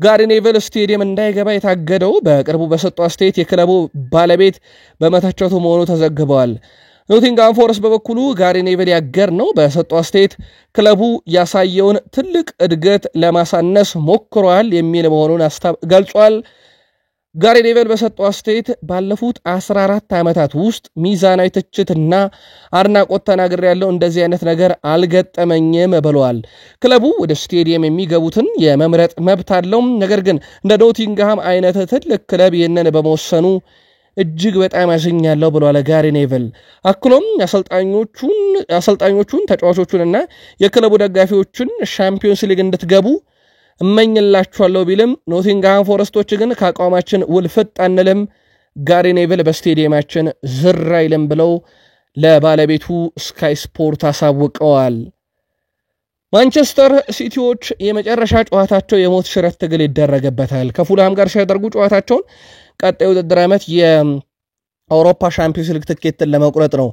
ጋሪ ኔቭል ስቴዲየም እንዳይገባ የታገደው በቅርቡ በሰጠው አስተያየት የክለቡ ባለቤት በመተቸቱ መሆኑ ተዘግበዋል። ኖቲንግሃም ፎረስት በበኩሉ ጋሪ ኔቭል ያገር ነው በሰጠው አስተያየት ክለቡ ያሳየውን ትልቅ እድገት ለማሳነስ ሞክሯል የሚል መሆኑን ገልጿል። ጋሪ ኔቭል በሰጠው አስተያየት ባለፉት 14 ዓመታት ውስጥ ሚዛናዊ ትችትና አድናቆት ተናግሬያለሁ፣ እንደዚህ አይነት ነገር አልገጠመኝም ብለዋል። ክለቡ ወደ ስቴዲየም የሚገቡትን የመምረጥ መብት አለው፣ ነገር ግን እንደ ኖቲንግሃም አይነት ትልቅ ክለብ ይህንን በመወሰኑ እጅግ በጣም ያዝኛለሁ ብለዋል ጋሪ ኔቭል። አክሎም አሰልጣኞቹን ተጫዋቾቹንና የክለቡ ደጋፊዎችን ሻምፒዮንስ ሊግ እንድትገቡ እመኝላችኋለሁ ቢልም ኖቲንግሃም ፎረስቶች ግን ከአቋማችን ውልፍጥ አንልም፣ ጋሪ ኔቭል በስቴዲየማችን ዝር አይልም ብለው ለባለቤቱ ስካይ ስፖርት አሳውቀዋል። ማንቸስተር ሲቲዎች የመጨረሻ ጨዋታቸው የሞት ሽረት ትግል ይደረግበታል። ከፉልሃም ጋር ሲያደርጉ ጨዋታቸውን ቀጣይ ውድድር ዓመት የአውሮፓ ሻምፒዮንስ ሊግ ትኬትን ለመቁረጥ ነው።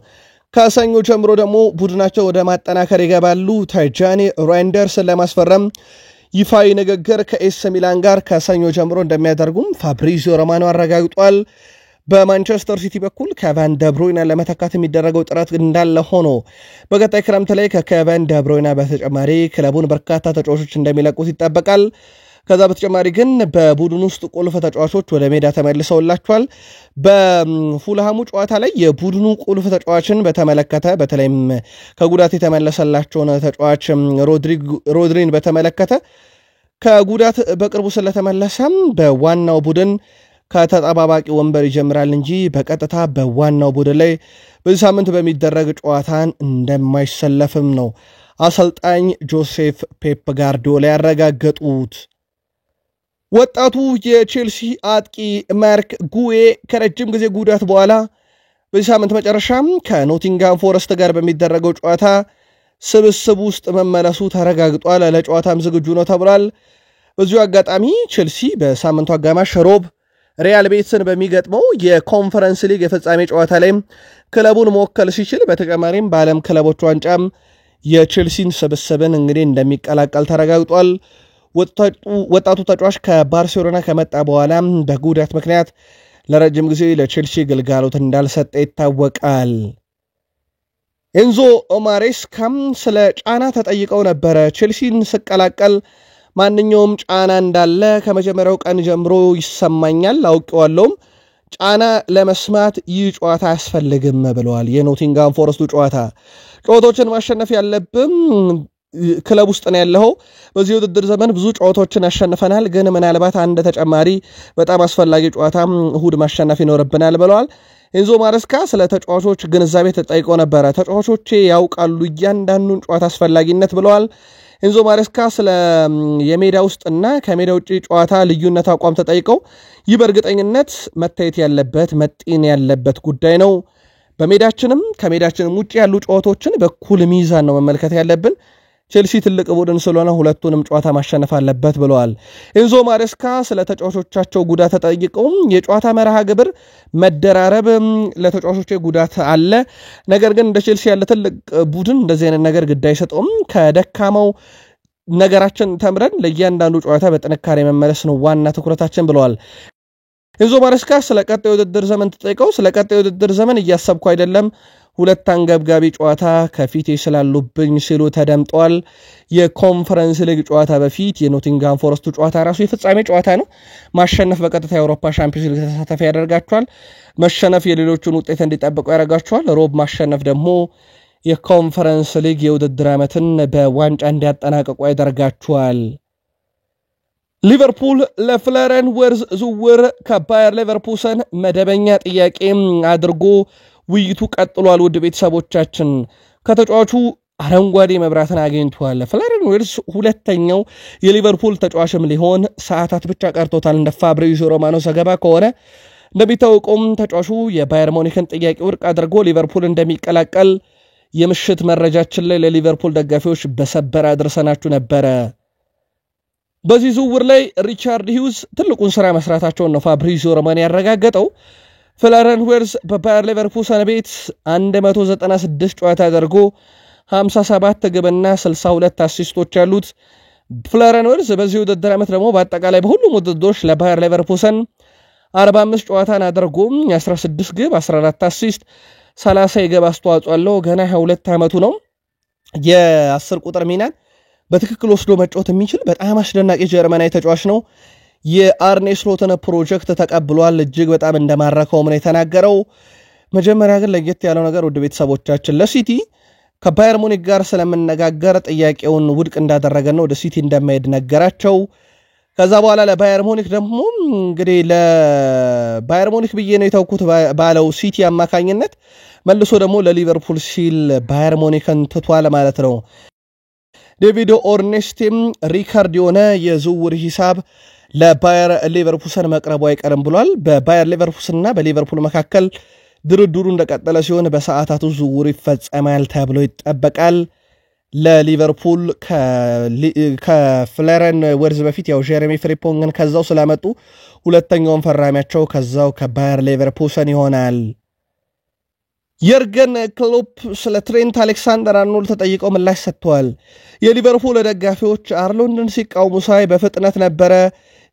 ከሰኞ ጀምሮ ደግሞ ቡድናቸው ወደ ማጠናከር ይገባሉ። ታይጃኒ ራይንደርስን ለማስፈረም ይፋዊ ንግግር ከኤስ ሚላን ጋር ከሰኞ ጀምሮ እንደሚያደርጉም ፋብሪዚዮ ሮማኖ አረጋግጧል። በማንቸስተር ሲቲ በኩል ኬቨን ደብሮይና ለመተካት የሚደረገው ጥረት እንዳለ ሆኖ በቀጣይ ክረምት ላይ ከኬቨን ደብሮይና በተጨማሪ ክለቡን በርካታ ተጫዋቾች እንደሚለቁት ይጠበቃል። ከዛ በተጨማሪ ግን በቡድን ውስጥ ቁልፍ ተጫዋቾች ወደ ሜዳ ተመልሰውላቸዋል። በፉልሃሙ ጨዋታ ላይ የቡድኑ ቁልፍ ተጫዋችን በተመለከተ በተለይም ከጉዳት የተመለሰላቸውን ተጫዋች ሮድሪን በተመለከተ ከጉዳት በቅርቡ ስለተመለሰ በዋናው ቡድን ከተጠባባቂ ወንበር ይጀምራል እንጂ በቀጥታ በዋናው ቡድን ላይ በዚህ ሳምንት በሚደረግ ጨዋታን እንደማይሰለፍም ነው አሰልጣኝ ጆሴፍ ፔፕ ጋርዲዮላ ያረጋገጡት። ወጣቱ የቼልሲ አጥቂ ማርክ ጉዌ ከረጅም ጊዜ ጉዳት በኋላ በዚህ ሳምንት መጨረሻም ከኖቲንጋም ፎረስት ጋር በሚደረገው ጨዋታ ስብስብ ውስጥ መመለሱ ተረጋግጧል። ለጨዋታም ዝግጁ ነው ተብሏል። በዚሁ አጋጣሚ ቼልሲ በሳምንቱ አጋማሽ ሮብ ሪያል ቤትስን በሚገጥመው የኮንፈረንስ ሊግ የፍጻሜ ጨዋታ ላይ ክለቡን መወከል ሲችል በተጨማሪም በዓለም ክለቦች ዋንጫም የቼልሲን ስብስብን እንግዲህ እንደሚቀላቀል ተረጋግጧል። ወጣቱ ተጫዋች ከባርሴሎና ከመጣ በኋላ በጉዳት ምክንያት ለረጅም ጊዜ ለቼልሲ ግልጋሎት እንዳልሰጠ ይታወቃል። ኤንዞ ማሬስካም ስለ ጫና ተጠይቀው ነበረ። ቼልሲን ስቀላቀል ማንኛውም ጫና እንዳለ ከመጀመሪያው ቀን ጀምሮ ይሰማኛል፣ አውቀዋለሁም። ጫና ለመስማት ይህ ጨዋታ አያስፈልግም ብለዋል። የኖቲንጋም ፎረስቱ ጨዋታዎችን ማሸነፍ ያለብን ክለብ ውስጥ ነው ያለው። በዚህ ውድድር ዘመን ብዙ ጨዋታዎችን አሸንፈናል፣ ግን ምናልባት አንድ ተጨማሪ በጣም አስፈላጊ ጨዋታ እሁድ ማሸነፍ ይኖርብናል ብለዋል። ኤንዞ ማሬስካ ስለ ተጫዋቾች ግንዛቤ ተጠይቀው ነበረ። ተጫዋቾቼ ያውቃሉ እያንዳንዱን ጨዋታ አስፈላጊነት ብለዋል። ኤንዞ ማሬስካ ስለ የሜዳ ውስጥና ከሜዳ ውጪ ጨዋታ ልዩነት አቋም ተጠይቀው ይህ በእርግጠኝነት መታየት ያለበት መጤን ያለበት ጉዳይ ነው። በሜዳችንም ከሜዳችንም ውጪ ያሉ ጨዋታዎችን በኩል ሚዛን ነው መመልከት ያለብን። ቼልሲ ትልቅ ቡድን ስለሆነ ሁለቱንም ጨዋታ ማሸነፍ አለበት ብለዋል። ኤንዞ ማሬስካ ስለ ተጫዋቾቻቸው ጉዳት ተጠይቀው የጨዋታ መርሃ ግብር መደራረብ ለተጫዋቾች ጉዳት አለ፣ ነገር ግን እንደ ቼልሲ ያለ ትልቅ ቡድን እንደዚህ አይነት ነገር ግድ አይሰጠውም። ከደካማው ነገራችን ተምረን ለእያንዳንዱ ጨዋታ በጥንካሬ መመለስ ነው ዋና ትኩረታችን ብለዋል። ኤንዞ ማሬስካ ስለ ቀጣዩ ውድድር ዘመን ተጠይቀው ስለ ቀጣዩ ውድድር ዘመን እያሰብኩ አይደለም፣ ሁለት አንገብጋቢ ጨዋታ ከፊቴ ስላሉብኝ ሲሉ ተደምጠዋል። የኮንፈረንስ ሊግ ጨዋታ በፊት የኖቲንጋም ፎረስቱ ጨዋታ ራሱ የፍጻሜ ጨዋታ ነው። ማሸነፍ በቀጥታ የአውሮፓ ሻምፒዮንስ ሊግ ተሳታፊ ያደርጋቸዋል። መሸነፍ የሌሎቹን ውጤት እንዲጠብቁ ያደርጋቸዋል። ሮብ ማሸነፍ ደግሞ የኮንፈረንስ ሊግ የውድድር ዓመትን በዋንጫ እንዲያጠናቅቁ ያደርጋቸዋል። ሊቨርፑል ለፍሎሪያን ዊርትዝ ዝውውር ከባየር ሌቨርኩሰን መደበኛ ጥያቄ አድርጎ ውይይቱ ቀጥሏል። ውድ ቤተሰቦቻችን ከተጫዋቹ አረንጓዴ መብራትን አግኝቷል። ፍሎሪያን ዊርትዝ ሁለተኛው የሊቨርፑል ተጫዋችም ሊሆን ሰዓታት ብቻ ቀርቶታል። እንደ ፋብሪዚዮ ሮማኖ ዘገባ ከሆነ እንደሚታወቀውም ተጫዋቹ የባየር ሙኒክን ጥያቄ ውድቅ አድርጎ ሊቨርፑል እንደሚቀላቀል የምሽት መረጃችን ላይ ለሊቨርፑል ደጋፊዎች በሰበር አድርሰናችሁ ነበረ። በዚህ ዝውውር ላይ ሪቻርድ ሂውዝ ትልቁን ስራ መስራታቸውን ነው ፋብሪዚዮ ሮማኖ ያረጋገጠው። ፍሎሪያን ዊርትዝ በባየር ሌቨርኩሰን ቤት 196 ጨዋታ አድርጎ 57 ግብና 62 አሲስቶች ያሉት ፍሎሪያን ዊርትዝ በዚህ ውድድር ዓመት ደግሞ በአጠቃላይ በሁሉም ውድድሮች ለባየር ሌቨርኩሰን 45 ጨዋታን አድርጎ 16 ግብ 14 አሲስት 30 የግብ አስተዋጽኦ አለው። ገና 22 ዓመቱ ነው። የ10 ቁጥር ሚናን በትክክል ወስዶ መጫወት የሚችል በጣም አስደናቂ ጀርመናዊ ተጫዋች ነው። የአርኔ ስሎትን ፕሮጀክት ተቀብሏል። እጅግ በጣም እንደማረከው ምን የተናገረው። መጀመሪያ ግን ለየት ያለው ነገር ወደ ቤተሰቦቻችን ለሲቲ ከባየር ሙኒክ ጋር ስለምነጋገር ጥያቄውን ውድቅ እንዳደረገና ወደ ሲቲ እንደማይሄድ ነገራቸው። ከዛ በኋላ ለባየር ሙኒክ ደግሞ እንግዲህ ለባየር ሙኒክ ብዬ ነው የተውኩት ባለው ሲቲ አማካኝነት መልሶ ደግሞ ለሊቨርፑል ሲል ባየር ሙኒክን ትቷል ማለት ነው። ዴቪድ ኦርኔስቲም ሪካርድ የሆነ የዝውውር ሂሳብ ለባየር ሌቨርኩሰን መቅረቡ አይቀርም ብሏል። በባየር ሌቨርኩሰንና በሊቨርፑል መካከል ድርድሩ እንደቀጠለ ሲሆን በሰዓታቱ ዝውውሩ ይፈጸማል ተብሎ ይጠበቃል። ለሊቨርፑል ከፍሎሪያን ዊርትዝ በፊት ያው ጀረሚ ፍሪምፖንግን ከዛው ስላመጡ ሁለተኛውን ፈራሚያቸው ከዛው ከባየር ሌቨርኩሰን ይሆናል። የርገን ክሎፕ ስለ ትሬንት አሌክሳንደር-አርኖልድ ተጠይቀው ምላሽ ሰጥተዋል። የሊቨርፑል ደጋፊዎች አርኖልድን ሲቃወሙ ሳይ በፍጥነት ነበረ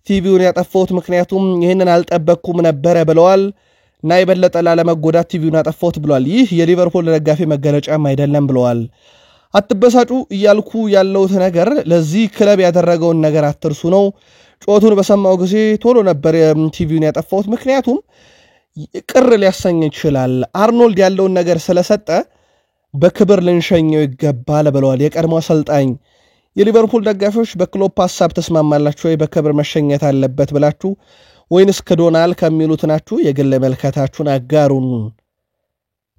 ቲቪውን ያጠፋሁት፣ ምክንያቱም ይህንን አልጠበቅኩም ነበረ ብለዋል። እና የበለጠ ላለመጎዳት ቲቪውን አጠፋሁት ብለዋል። ይህ የሊቨርፑል ደጋፊ መገለጫም አይደለም ብለዋል። አትበሳጩ እያልኩ ያለውት ነገር ለዚህ ክለብ ያደረገውን ነገር አትርሱ ነው። ጨዋታውን በሰማው ጊዜ ቶሎ ነበር ቲቪውን ያጠፋሁት፣ ምክንያቱም ቅር ሊያሰኝ ይችላል። አርኖልድ ያለውን ነገር ስለሰጠ በክብር ልንሸኘው ይገባል ብለዋል የቀድሞ አሰልጣኝ። የሊቨርፑል ደጋፊዎች በክሎፕ ሐሳብ ተስማማላችሁ ወይ? በክብር መሸኘት አለበት ብላችሁ ወይንስ ከዶናል ከሚሉት ናችሁ? የግል መልከታችሁን አጋሩን።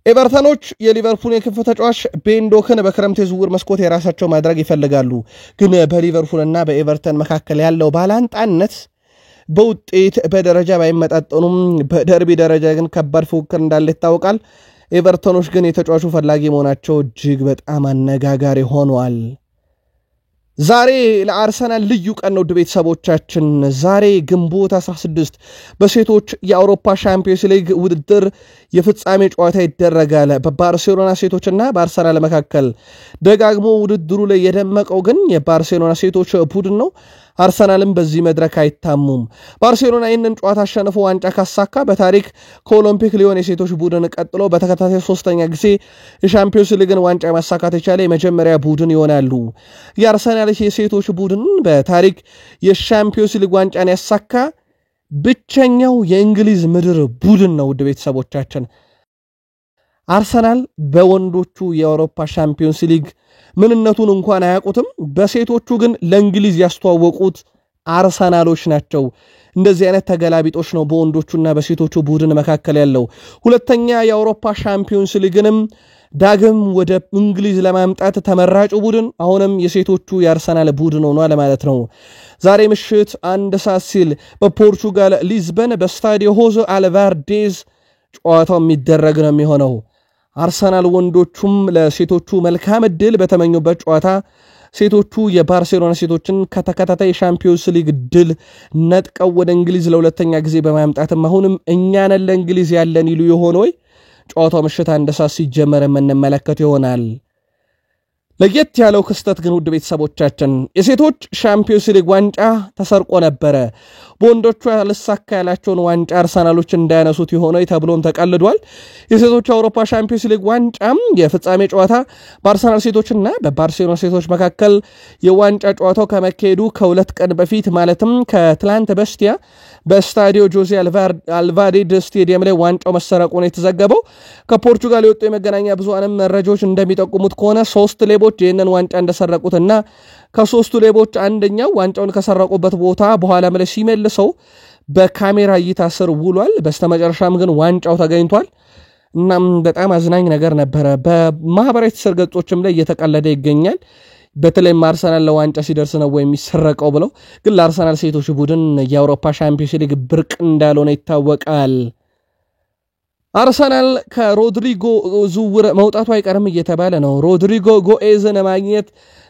ኤቨርተኖች የሊቨርፑል የክንፍ ተጫዋች ቤን ዶክን በክረምት የዝውውር መስኮት የራሳቸው ማድረግ ይፈልጋሉ። ግን በሊቨርፑልና በኤቨርተን መካከል ያለው ባላንጣነት በውጤት በደረጃ ባይመጣጠኑም በደርቢ ደረጃ ግን ከባድ ፉክክር እንዳለ ይታወቃል። ኤቨርተኖች ግን የተጫዋቹ ፈላጊ መሆናቸው እጅግ በጣም አነጋጋሪ ሆኗል። ዛሬ ለአርሰናል ልዩ ቀን ነው ቤተሰቦቻችን። ዛሬ ግንቦት 16 በሴቶች የአውሮፓ ሻምፒዮንስ ሊግ ውድድር የፍጻሜ ጨዋታ ይደረጋል በባርሴሎና ሴቶችና በአርሰናል መካከል። ደጋግሞ ውድድሩ ላይ የደመቀው ግን የባርሴሎና ሴቶች ቡድን ነው። አርሰናልም በዚህ መድረክ አይታሙም። ባርሴሎና ይህንን ጨዋታ አሸንፎ ዋንጫ ካሳካ በታሪክ ከኦሎምፒክ ሊዮን የሴቶች ቡድን ቀጥሎ በተከታታይ ሶስተኛ ጊዜ የሻምፒዮንስ ሊግን ዋንጫ ማሳካት የቻለ የመጀመሪያ ቡድን ይሆናሉ። የአርሰናል የሴቶች ቡድን በታሪክ የሻምፒዮንስ ሊግ ዋንጫን ያሳካ ብቸኛው የእንግሊዝ ምድር ቡድን ነው። ውድ ቤተሰቦቻችን አርሰናል በወንዶቹ የአውሮፓ ሻምፒዮንስ ሊግ ምንነቱን እንኳን አያውቁትም። በሴቶቹ ግን ለእንግሊዝ ያስተዋወቁት አርሰናሎች ናቸው። እንደዚህ አይነት ተገላቢጦች ነው በወንዶቹና በሴቶቹ ቡድን መካከል ያለው። ሁለተኛ የአውሮፓ ሻምፒዮንስ ሊግንም ዳግም ወደ እንግሊዝ ለማምጣት ተመራጩ ቡድን አሁንም የሴቶቹ የአርሰናል ቡድን ሆኗል ማለት ነው። ዛሬ ምሽት 1 ሰዓት ሲል በፖርቹጋል ሊዝበን በስታዲዮ ሆዜ አልቫርዴዝ ጨዋታው የሚደረግ ነው የሚሆነው። አርሰናል ወንዶቹም ለሴቶቹ መልካም ዕድል በተመኙበት ጨዋታ ሴቶቹ የባርሴሎና ሴቶችን ከተከታታይ ሻምፒዮንስ ሊግ ድል ነጥቀው ወደ እንግሊዝ ለሁለተኛ ጊዜ በማምጣትም አሁንም እኛን ለእንግሊዝ ያለን ይሉ ይሆን ወይ? ጨዋታው ምሽት 1 ሰዓት ሲጀመር የምንመለከት ይሆናል። ለየት ያለው ክስተት ግን ውድ ቤተሰቦቻችን የሴቶች ሻምፒዮንስ ሊግ ዋንጫ ተሰርቆ ነበረ። በወንዶቹ ያልሳካ ያላቸውን ዋንጫ አርሰናሎች እንዳያነሱት የሆነ ተብሎም ተቀልዷል። የሴቶች አውሮፓ ሻምፒዮንስ ሊግ ዋንጫም የፍጻሜ ጨዋታ በአርሰናል ሴቶችና በባርሴሎና ሴቶች መካከል የዋንጫ ጨዋታው ከመካሄዱ ከሁለት ቀን በፊት ማለትም ከትላንት በስቲያ በስታዲዮ ጆዜ አልቫርዴዝ ስቴዲየም ላይ ዋንጫው መሰረቁን የተዘገበው። ከፖርቹጋል የወጡ የመገናኛ ብዙሃንም መረጃዎች እንደሚጠቁሙት ከሆነ 3 ሌቦች ይህንን ዋንጫ እንደሰረቁትና ከ3ቱ ሌቦች አንደኛው ዋንጫውን ከሰረቁበት ቦታ በኋላ መለ ሲመልሰው በካሜራ እይታ ስር ውሏል። በስተመጨረሻም ግን ዋንጫው ተገኝቷል። እናም በጣም አዝናኝ ነገር ነበረ። በማህበራዊ ትስስር ገጾችም ላይ እየተቀለደ ይገኛል። በተለይም አርሰናል ለዋንጫ ሲደርስ ነው የሚሰረቀው ብለው፣ ግን ለአርሰናል ሴቶች ቡድን የአውሮፓ ሻምፒዮንስ ሊግ ብርቅ እንዳልሆነ ይታወቃል። አርሰናል ከሮድሪጎ ዝውውር መውጣቱ አይቀርም እየተባለ ነው። ሮድሪጎ ጎኤዝን ማግኘት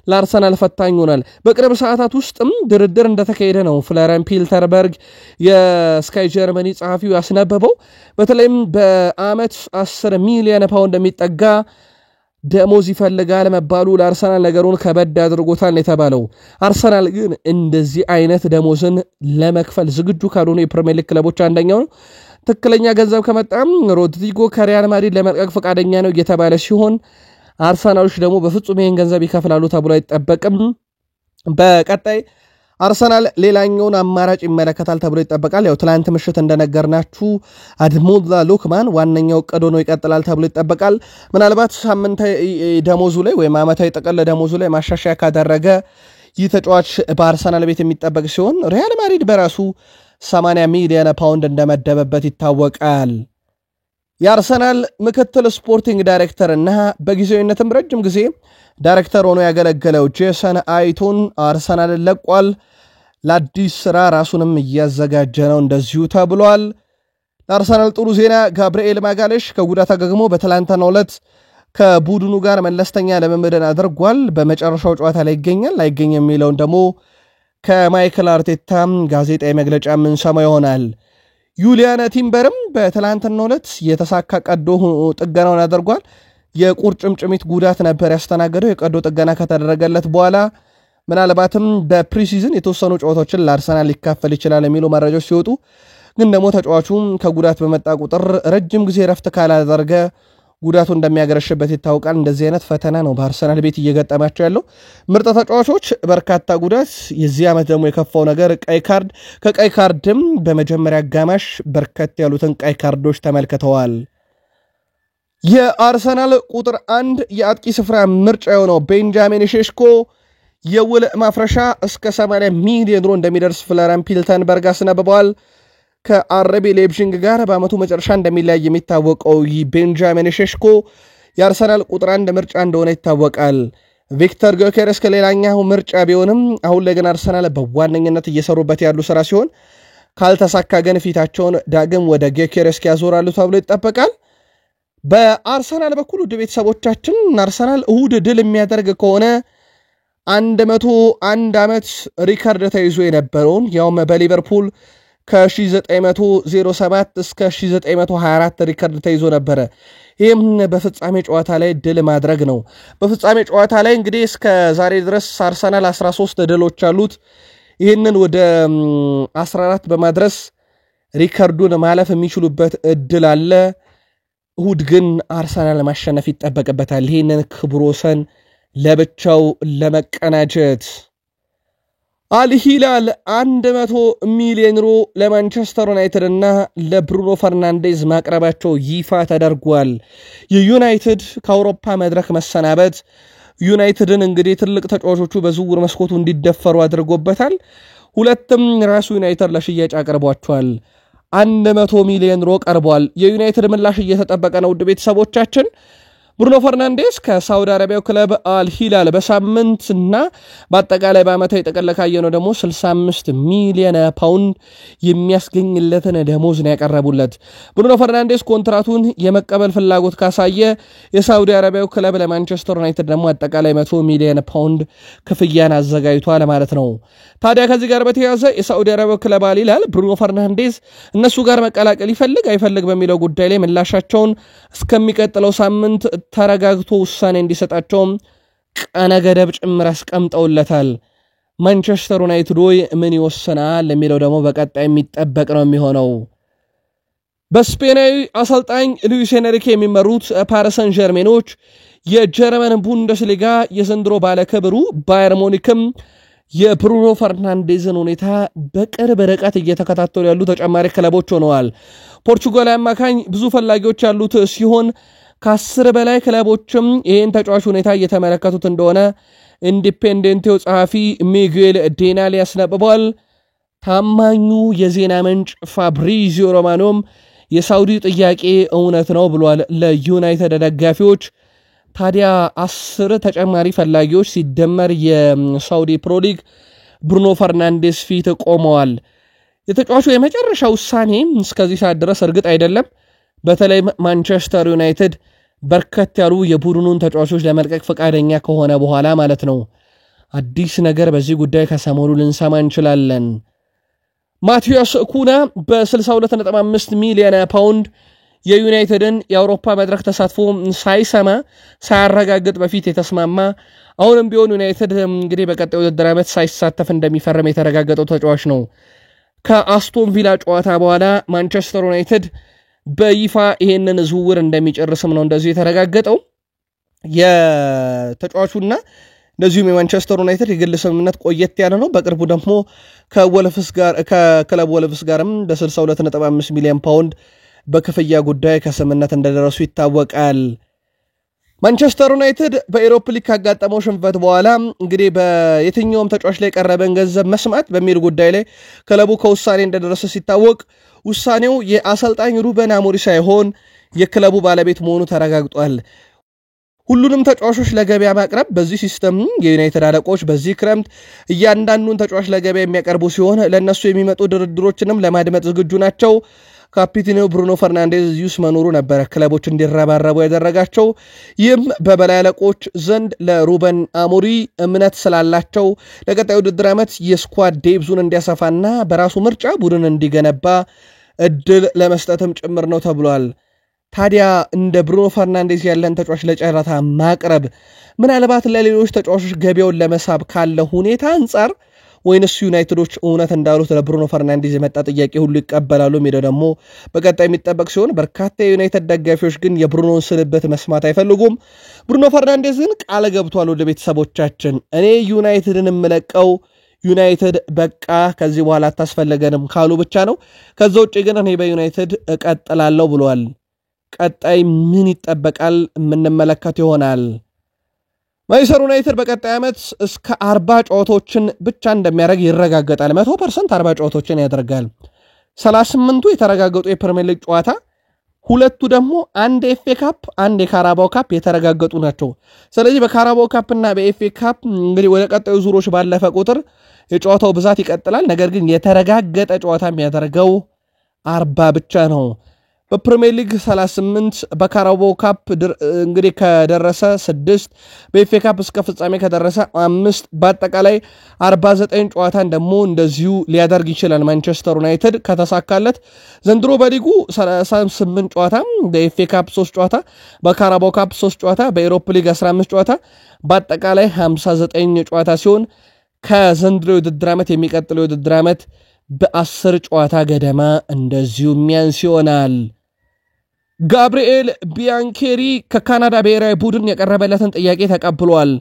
ለአርሰናል ፈታኝ ሆኗል። በቅርብ ሰዓታት ውስጥም ድርድር እንደተካሄደ ነው ፍሎሪያን ፒልተርበርግ የስካይ ጀርመኒ ጸሐፊው ያስነበበው። በተለይም በአመት 10 ሚሊዮን ፓውንድ የሚጠጋ ደሞዝ ይፈልጋል መባሉ ለአርሰናል ነገሩን ከበድ አድርጎታል የተባለው። አርሰናል ግን እንደዚህ አይነት ደሞዝን ለመክፈል ዝግጁ ካልሆኑ የፕሪሚየር ሊግ ክለቦች አንደኛው ነው። ትክክለኛ ገንዘብ ከመጣም ሮድሪጎ ከሪያል ማድሪድ ለመልቀቅ ፈቃደኛ ነው እየተባለ ሲሆን አርሰናሎች ደግሞ በፍጹም ይህን ገንዘብ ይከፍላሉ ተብሎ አይጠበቅም። በቀጣይ አርሰናል ሌላኛውን አማራጭ ይመለከታል ተብሎ ይጠበቃል። ያው ትላንት ምሽት እንደነገርናችሁ አድሞላ ሉክማን ዋነኛው ቀዶ ነው ይቀጥላል ተብሎ ይጠበቃል። ምናልባት ሳምንታዊ ደሞዙ ላይ ወይም ዓመታዊ ጥቅል ደሞዙ ላይ ማሻሻያ ካደረገ ይህ ተጫዋች በአርሰናል ቤት የሚጠበቅ ሲሆን ሪያል ማድሪድ በራሱ 80 ሚሊዮን ፓውንድ እንደመደበበት ይታወቃል። የአርሰናል ምክትል ስፖርቲንግ ዳይሬክተር እና በጊዜያዊነትም ረጅም ጊዜ ዳይሬክተር ሆኖ ያገለገለው ጄሰን አይቶን አርሰናልን ለቋል። ለአዲስ ስራ ራሱንም እያዘጋጀ ነው እንደዚሁ ተብሏል። ለአርሰናል ጥሩ ዜና ጋብርኤል ማጋሌሽ ከጉዳት አገግሞ በትላንትናው ዕለት ከቡድኑ ጋር መለስተኛ ልምምድን አድርጓል። በመጨረሻው ጨዋታ ላይ ይገኛል አይገኝም የሚለውን ደግሞ ከማይክል አርቴታ ጋዜጣዊ መግለጫ የምንሰማው ይሆናል። ዩሊያን ቲምበርም በትላንትናው ዕለት የተሳካ ቀዶ ጥገናውን አድርጓል። የቁርጭምጭሚት ጉዳት ነበር ያስተናገደው። የቀዶ ጥገና ከተደረገለት በኋላ ምናልባትም በፕሪሲዝን የተወሰኑ ጨዋታዎችን ለአርሰናል ሊካፈል ይችላል የሚሉ መረጃዎች ሲወጡ፣ ግን ደግሞ ተጫዋቹም ከጉዳት በመጣ ቁጥር ረጅም ጊዜ ረፍት ካላደረገ ጉዳቱ እንደሚያገረሽበት ይታወቃል። እንደዚህ አይነት ፈተና ነው በአርሰናል ቤት እየገጠማቸው ያለው። ምርጥ ተጫዋቾች በርካታ ጉዳት፣ የዚህ ዓመት ደግሞ የከፋው ነገር ቀይ ካርድ። ከቀይ ካርድም በመጀመሪያ አጋማሽ በርከት ያሉትን ቀይ ካርዶች ተመልክተዋል። የአርሰናል ቁጥር 1 የአጥቂ ስፍራ ምርጫ የሆነው ቤንጃሚን ሼሽኮ የውል ማፍረሻ እስከ 80 ሚሊዮን ዩሮ እንደሚደርስ ፍሎሪያን ፒልተንበርግ አስነብበዋል። ከአርቢ ሌይፕዚግ ጋር በአመቱ መጨረሻ እንደሚለያይ የሚታወቀው ቤንጃሚን ሼሽኮ የአርሰናል ቁጥር 1 ምርጫ እንደሆነ ይታወቃል። ቪክተር ጊዮኬሬስ ከሌላኛው ምርጫ ቢሆንም አሁን ላይ ግን አርሰናል በዋነኝነት እየሰሩበት ያሉ ስራ ሲሆን ካልተሳካ ግን ፊታቸውን ዳግም ወደ ጊዮኬሬስ ያዞራሉ ተብሎ ይጠበቃል። በአርሰናል በኩል ውድ ቤተሰቦቻችን አርሰናል እሁድ ድል የሚያደርግ ከሆነ 101 ዓመት ሪካርድ ተይዞ የነበረውን ያውም በሊቨርፑል ከ1907 እስከ 1924 ሪካርድ ተይዞ ነበረ። ይህም በፍጻሜ ጨዋታ ላይ ድል ማድረግ ነው። በፍጻሜ ጨዋታ ላይ እንግዲህ እስከ ዛሬ ድረስ አርሰናል 13 ድሎች አሉት። ይህንን ወደ 14 በማድረስ ሪካርዱን ማለፍ የሚችሉበት እድል አለ። እሁድ ግን አርሰናል ማሸነፍ ይጠበቅበታል ይህንን ክብረ ወሰን ለብቻው ለመቀናጀት። አልሂላል 100 ሚሊዮን ዩሮ ለማንቸስተር ዩናይትድ እና ለብሩኖ ፈርናንዴዝ ማቅረባቸው ይፋ ተደርጓል። የዩናይትድ ከአውሮፓ መድረክ መሰናበት ዩናይትድን እንግዲህ ትልቅ ተጫዋቾቹ በዝውውር መስኮቱ እንዲደፈሩ አድርጎበታል። ሁለትም ራሱ ዩናይትድ ለሽያጭ አቅርቧቸዋል። 100 ሚሊዮን ዩሮ ቀርቧል። የዩናይትድ ምላሽ እየተጠበቀ ነው። ውድ ቤተሰቦቻችን ብሩኖ ፈርናንዴዝ ከሳውዲ አረቢያው ክለብ አልሂላል በሳምንት እና በአጠቃላይ በዓመታዊ ጥቅል ካየነው ደግሞ 65 ሚሊዮን ፓውንድ የሚያስገኝለትን ደሞዝ ነው ያቀረቡለት። ብሩኖ ፈርናንዴዝ ኮንትራቱን የመቀበል ፍላጎት ካሳየ የሳውዲ አረቢያው ክለብ ለማንቸስተር ዩናይትድ ደግሞ አጠቃላይ 100 ሚሊዮን ፓውንድ ክፍያን አዘጋጅቷል ማለት ነው። ታዲያ ከዚህ ጋር በተያያዘ የሳውዲ አረቢያው ክለብ አልሂላል ብሩኖ ፈርናንዴዝ እነሱ ጋር መቀላቀል ይፈልግ አይፈልግ በሚለው ጉዳይ ላይ ምላሻቸውን እስከሚቀጥለው ሳምንት ተረጋግቶ ውሳኔ እንዲሰጣቸው ቀነ ገደብ ጭምር አስቀምጠውለታል። ማንቸስተር ዩናይትድ ምን ይወስናል የሚለው ደግሞ በቀጣይ የሚጠበቅ ነው የሚሆነው። በስፔናዊ አሰልጣኝ ሉዊስ ኤንሪኬ የሚመሩት ፓሪስ ሰን ዠርሜኖች የጀርመን ቡንደስሊጋ የዘንድሮ ባለክብሩ ባየር ሙኒክም የብሩኖ ፈርናንዴዝን ሁኔታ በቅርብ ርቀት እየተከታተሉ ያሉ ተጨማሪ ክለቦች ሆነዋል። ፖርቹጋላዊ አማካኝ ብዙ ፈላጊዎች ያሉት ሲሆን ከ10 በላይ ክለቦችም ይህን ተጫዋች ሁኔታ እየተመለከቱት እንደሆነ ኢንዲፔንደንቴው ጸሐፊ ሚጌል ዴናሊ ያስነብቧል። ታማኙ የዜና ምንጭ ፋብሪዚዮ ሮማኖም የሳውዲ ጥያቄ እውነት ነው ብሏል ለዩናይትድ ደጋፊዎች። ታዲያ 10 ተጨማሪ ፈላጊዎች ሲደመር የሳውዲ ፕሮሊግ ብሩኖ ፈርናንዴዝ ፊት ቆመዋል። የተጫዋቹ የመጨረሻ ውሳኔ እስከዚህ ሰዓት ድረስ እርግጥ አይደለም። በተለይ ማንቸስተር ዩናይትድ በርከት ያሉ የቡድኑን ተጫዋቾች ለመልቀቅ ፈቃደኛ ከሆነ በኋላ ማለት ነው። አዲስ ነገር በዚህ ጉዳይ ከሰሞኑ ልንሰማ እንችላለን። ማቲያስ ኩና በ62.5 ሚሊዮን ፓውንድ የዩናይትድን የአውሮፓ መድረክ ተሳትፎ ሳያረጋግጥ በፊት የተስማማ አሁንም ቢሆን ዩናይትድ እንግዲህ በቀጣዩ ውድድር ዓመት ሳይሳተፍ እንደሚፈረም የተረጋገጠው ተጫዋች ነው። ከአስቶን ቪላ ጨዋታ በኋላ ማንቸስተር ዩናይትድ በይፋ ይሄንን ዝውውር እንደሚጨርስም ነው እንደዚሁ የተረጋገጠው። የተጫዋቹና እንደዚሁም የማንቸስተር ዩናይትድ የግል ስምምነት ቆየት ያለ ነው። በቅርቡ ደግሞ ከክለብ ወልፍስ ጋርም በ62.5 ሚሊዮን ፓውንድ በክፍያ ጉዳይ ከስምምነት እንደደረሱ ይታወቃል። ማንቸስተር ዩናይትድ በኤሮፓ ሊግ ካጋጠመው ሽንፈት በኋላ እንግዲህ በየትኛውም ተጫዋች ላይ ቀረበን ገንዘብ መስማት በሚል ጉዳይ ላይ ክለቡ ከውሳኔ እንደደረሰ ሲታወቅ ውሳኔው የአሰልጣኝ ሩበን አሞሪም ሳይሆን የክለቡ ባለቤት መሆኑ ተረጋግጧል። ሁሉንም ተጫዋቾች ለገበያ ማቅረብ በዚህ ሲስተም የዩናይትድ አለቆች በዚህ ክረምት እያንዳንዱን ተጫዋች ለገበያ የሚያቀርቡ ሲሆን ለነሱ የሚመጡ ድርድሮችንም ለማድመጥ ዝግጁ ናቸው። ካፒቴኑ ብሩኖ ፈርናንዴዝ ዩስ መኖሩ ነበር ክለቦች እንዲረባረቡ ያደረጋቸው። ይህም በበላይ አለቆች ዘንድ ለሩበን አሞሪም እምነት ስላላቸው ለቀጣዩ ውድድር ዓመት የስኳድ ዴፕዙን እንዲያሰፋና በራሱ ምርጫ ቡድን እንዲገነባ እድል ለመስጠትም ጭምር ነው ተብሏል። ታዲያ እንደ ብሩኖ ፈርናንዴዝ ያለን ተጫዋች ለጨረታ ማቅረብ ምናልባት ለሌሎች ተጫዋቾች ገበያውን ለመሳብ ካለ ሁኔታ አንጻር ወይንስ ዩናይትዶች እውነት እንዳሉት ለብሩኖ ፈርናንዴዝ የመጣ ጥያቄ ሁሉ ይቀበላሉ የሚለው ደግሞ በቀጣይ የሚጠበቅ ሲሆን በርካታ የዩናይትድ ደጋፊዎች ግን የብሩኖን ስልበት መስማት አይፈልጉም። ብሩኖ ፈርናንዴዝን ቃል ገብቷል ወደ ቤተሰቦቻችን እኔ ዩናይትድን የምለቀው ዩናይትድ በቃ ከዚህ በኋላ አታስፈልገንም ካሉ ብቻ ነው። ከዛ ውጪ ግን እኔ በዩናይትድ እቀጥላለሁ ብሏል። ቀጣይ ምን ይጠበቃል የምንመለከት ይሆናል። ማንቸስተር ዩናይትድ በቀጣይ ዓመት እስከ 40 ጨዋታዎችን ብቻ እንደሚያደርግ ይረጋገጣል። 100% 40 ጨዋታዎችን ያደርጋል። 38ቱ የተረጋገጡ የፕሪሚየር ሊግ ጨዋታ፣ ሁለቱ ደግሞ አንድ ኤፍኤ ካፕ አንድ የካራባው ካፕ የተረጋገጡ ናቸው። ስለዚህ በካራባው ካፕ እና በኤፍኤ ካፕ እንግዲህ ወደ ቀጣዩ ዙሮች ባለፈ ቁጥር የጨዋታው ብዛት ይቀጥላል። ነገር ግን የተረጋገጠ ጨዋታ የሚያደርገው 40 ብቻ ነው። በፕሪሚየር ሊግ 38 በካራባው ካፕ እንግዲህ ከደረሰ 6 በኤፍኤ ካፕ እስከ ፍጻሜ ከደረሰ 5 በአጠቃላይ 49 ጨዋታን ደግሞ እንደዚሁ ሊያደርግ ይችላል ማንቸስተር ዩናይትድ ከተሳካለት። ዘንድሮ በሊጉ 38 ጨዋታ፣ በኤፍኤ ካፕ 3 ጨዋታ፣ በካራባው ካፕ 3 ጨዋታ፣ በኤሮፓ ሊግ 15 ጨዋታ በአጠቃላይ 59 ጨዋታ ሲሆን ከዘንድሮ የውድድር ዓመት የሚቀጥለው የውድድር ዓመት በ10 ጨዋታ ገደማ እንደዚሁ የሚያንስ ይሆናል። ጋብሪኤል ቢያንኬሪ ከካናዳ ብሔራዊ ቡድን የቀረበለትን ጥያቄ ተቀብሏል።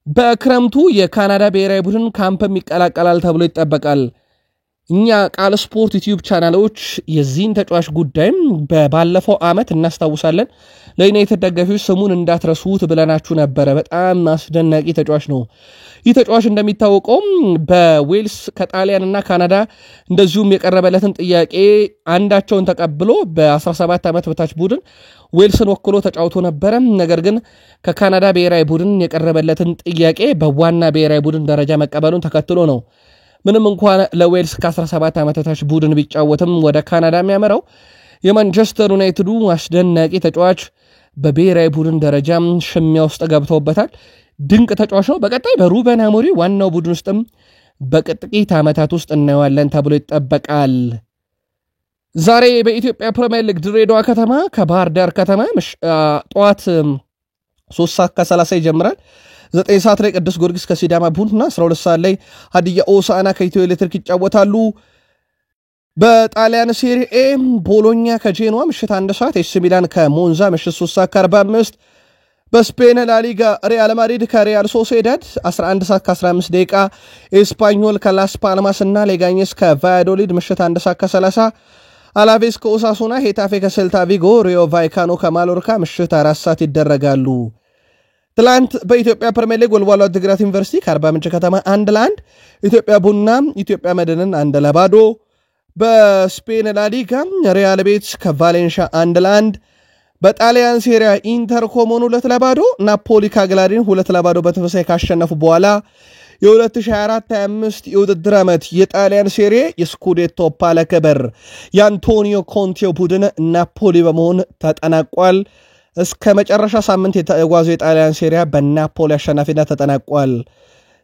በክረምቱ የካናዳ ብሔራዊ ቡድን ካምፕም ይቀላቀላል ተብሎ ይጠበቃል። እኛ ቃል ስፖርት ዩቲዩብ ቻናሎች የዚህን ተጫዋች ጉዳይም ባለፈው ዓመት እናስታውሳለን ለዩናይትድ ደጋፊዎች ስሙን እንዳትረሱት ብለናችሁ ነበረ። በጣም አስደናቂ ተጫዋች ነው። ይህ ተጫዋች እንደሚታወቀው በዌልስ ከጣሊያንና ካናዳ እንደዚሁም የቀረበለትን ጥያቄ አንዳቸውን ተቀብሎ በ17 ዓመት በታች ቡድን ዌልስን ወክሎ ተጫውቶ ነበረ። ነገር ግን ከካናዳ ብሔራዊ ቡድን የቀረበለትን ጥያቄ በዋና ብሔራዊ ቡድን ደረጃ መቀበሉን ተከትሎ ነው ምንም እንኳን ለዌልስ ከ17 ዓመት በታች ቡድን ቢጫወትም ወደ ካናዳ የሚያመራው። የማንቸስተር ዩናይትዱ አስደናቂ ተጫዋች በብሔራዊ ቡድን ደረጃ ሽሚያ ውስጥ ገብተውበታል። ድንቅ ተጫዋች ነው። በቀጣይ በሩበን አሞሪም ዋናው ቡድን ውስጥም በጥቂት ዓመታት ውስጥ እናየዋለን ተብሎ ይጠበቃል። ዛሬ በኢትዮጵያ ፕሪሚየር ሊግ ድሬዳዋ ከተማ ከባህር ዳር ከተማ ጠዋት 3:30 ይጀምራል። 9 ሰዓት ላይ ቅዱስ ጊዮርጊስ ከሲዳማ ቡና፣ 12 ሰዓት ላይ ሀዲያ ሆሳዕና ከኢትዮ ኤሌክትሪክ ይጫወታሉ። በጣሊያን ሴሪኤ ቦሎኛ ከጄኖዋ ምሽት 1 ሰዓት፣ ኤሲ ሚላን ከሞንዛ ምሽት 3:45። በስፔን ላሊጋ ሪያል ማድሪድ ከሪያል ሶሴዳድ 11 ሰዓት ከ15 ደቂቃ፣ ኤስፓኞል ከላስ ፓልማስ እና ሌጋኘስ ከቫያዶሊድ ምሽት 1 ሰዓት ከ30፣ አላቬስ ከኦሳሱና፣ ሄታፌ ከሴልታ ቪጎ፣ ሪዮ ቫይካኖ ከማሎርካ ምሽት 4 ሰዓት ይደረጋሉ። ትላንት በኢትዮጵያ ፕሪሚየር ሊግ ወልዋሎ ዓዲግራት ዩኒቨርሲቲ ከአርባ ምንጭ ከተማ 1-1፣ ኢትዮጵያ ቡና ኢትዮጵያ መድንን 1-0፣ በስፔን ላሊጋ ሪያል ቤቲስ ከቫሌንሻ 1-1፣ በጣሊያን ሴሪያ ኢንተር ኮሞን 2-0፣ ናፖሊ ካግላሪን 2-0 በተመሳሳይ ካሸነፉ በኋላ የ2024-25 የውድድር ዓመት የጣሊያን ሴሪያ የስኩዴቶ ባለክብር የአንቶኒዮ ኮንቴው ቡድን ናፖሊ በመሆን ተጠናቋል። እስከ መጨረሻ ሳምንት የተጓዘው የጣሊያን ሴሪያ በናፖሊ አሸናፊነት ተጠናቋል።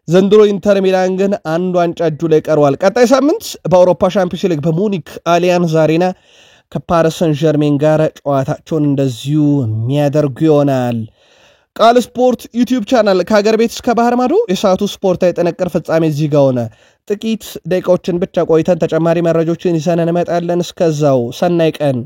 ዘንድሮ ኢንተር ሚላን ግን አንድ ዋንጫ እጁ ላይ ቀርቧል። ቀጣይ ሳምንት በአውሮፓ ሻምፒዮንስ ሊግ በሙኒክ አሊያንዝ አሬና ከፓሪስ ሰን ዠርሜን ጋር ጨዋታቸውን እንደዚሁ የሚያደርጉ ይሆናል። ቃል ስፖርት ዩቲዩብ ቻናል ከሀገር ቤት እስከ ባህር ማዶ የሰዓቱ ስፖርታዊ ጥንቅር ፍጻሜ እዚህ ጋር ሆነ። ጥቂት ደቂቃዎችን ብቻ ቆይተን ተጨማሪ መረጃዎችን ይዘን እንመጣለን። እስከዛው ሰናይ ቀን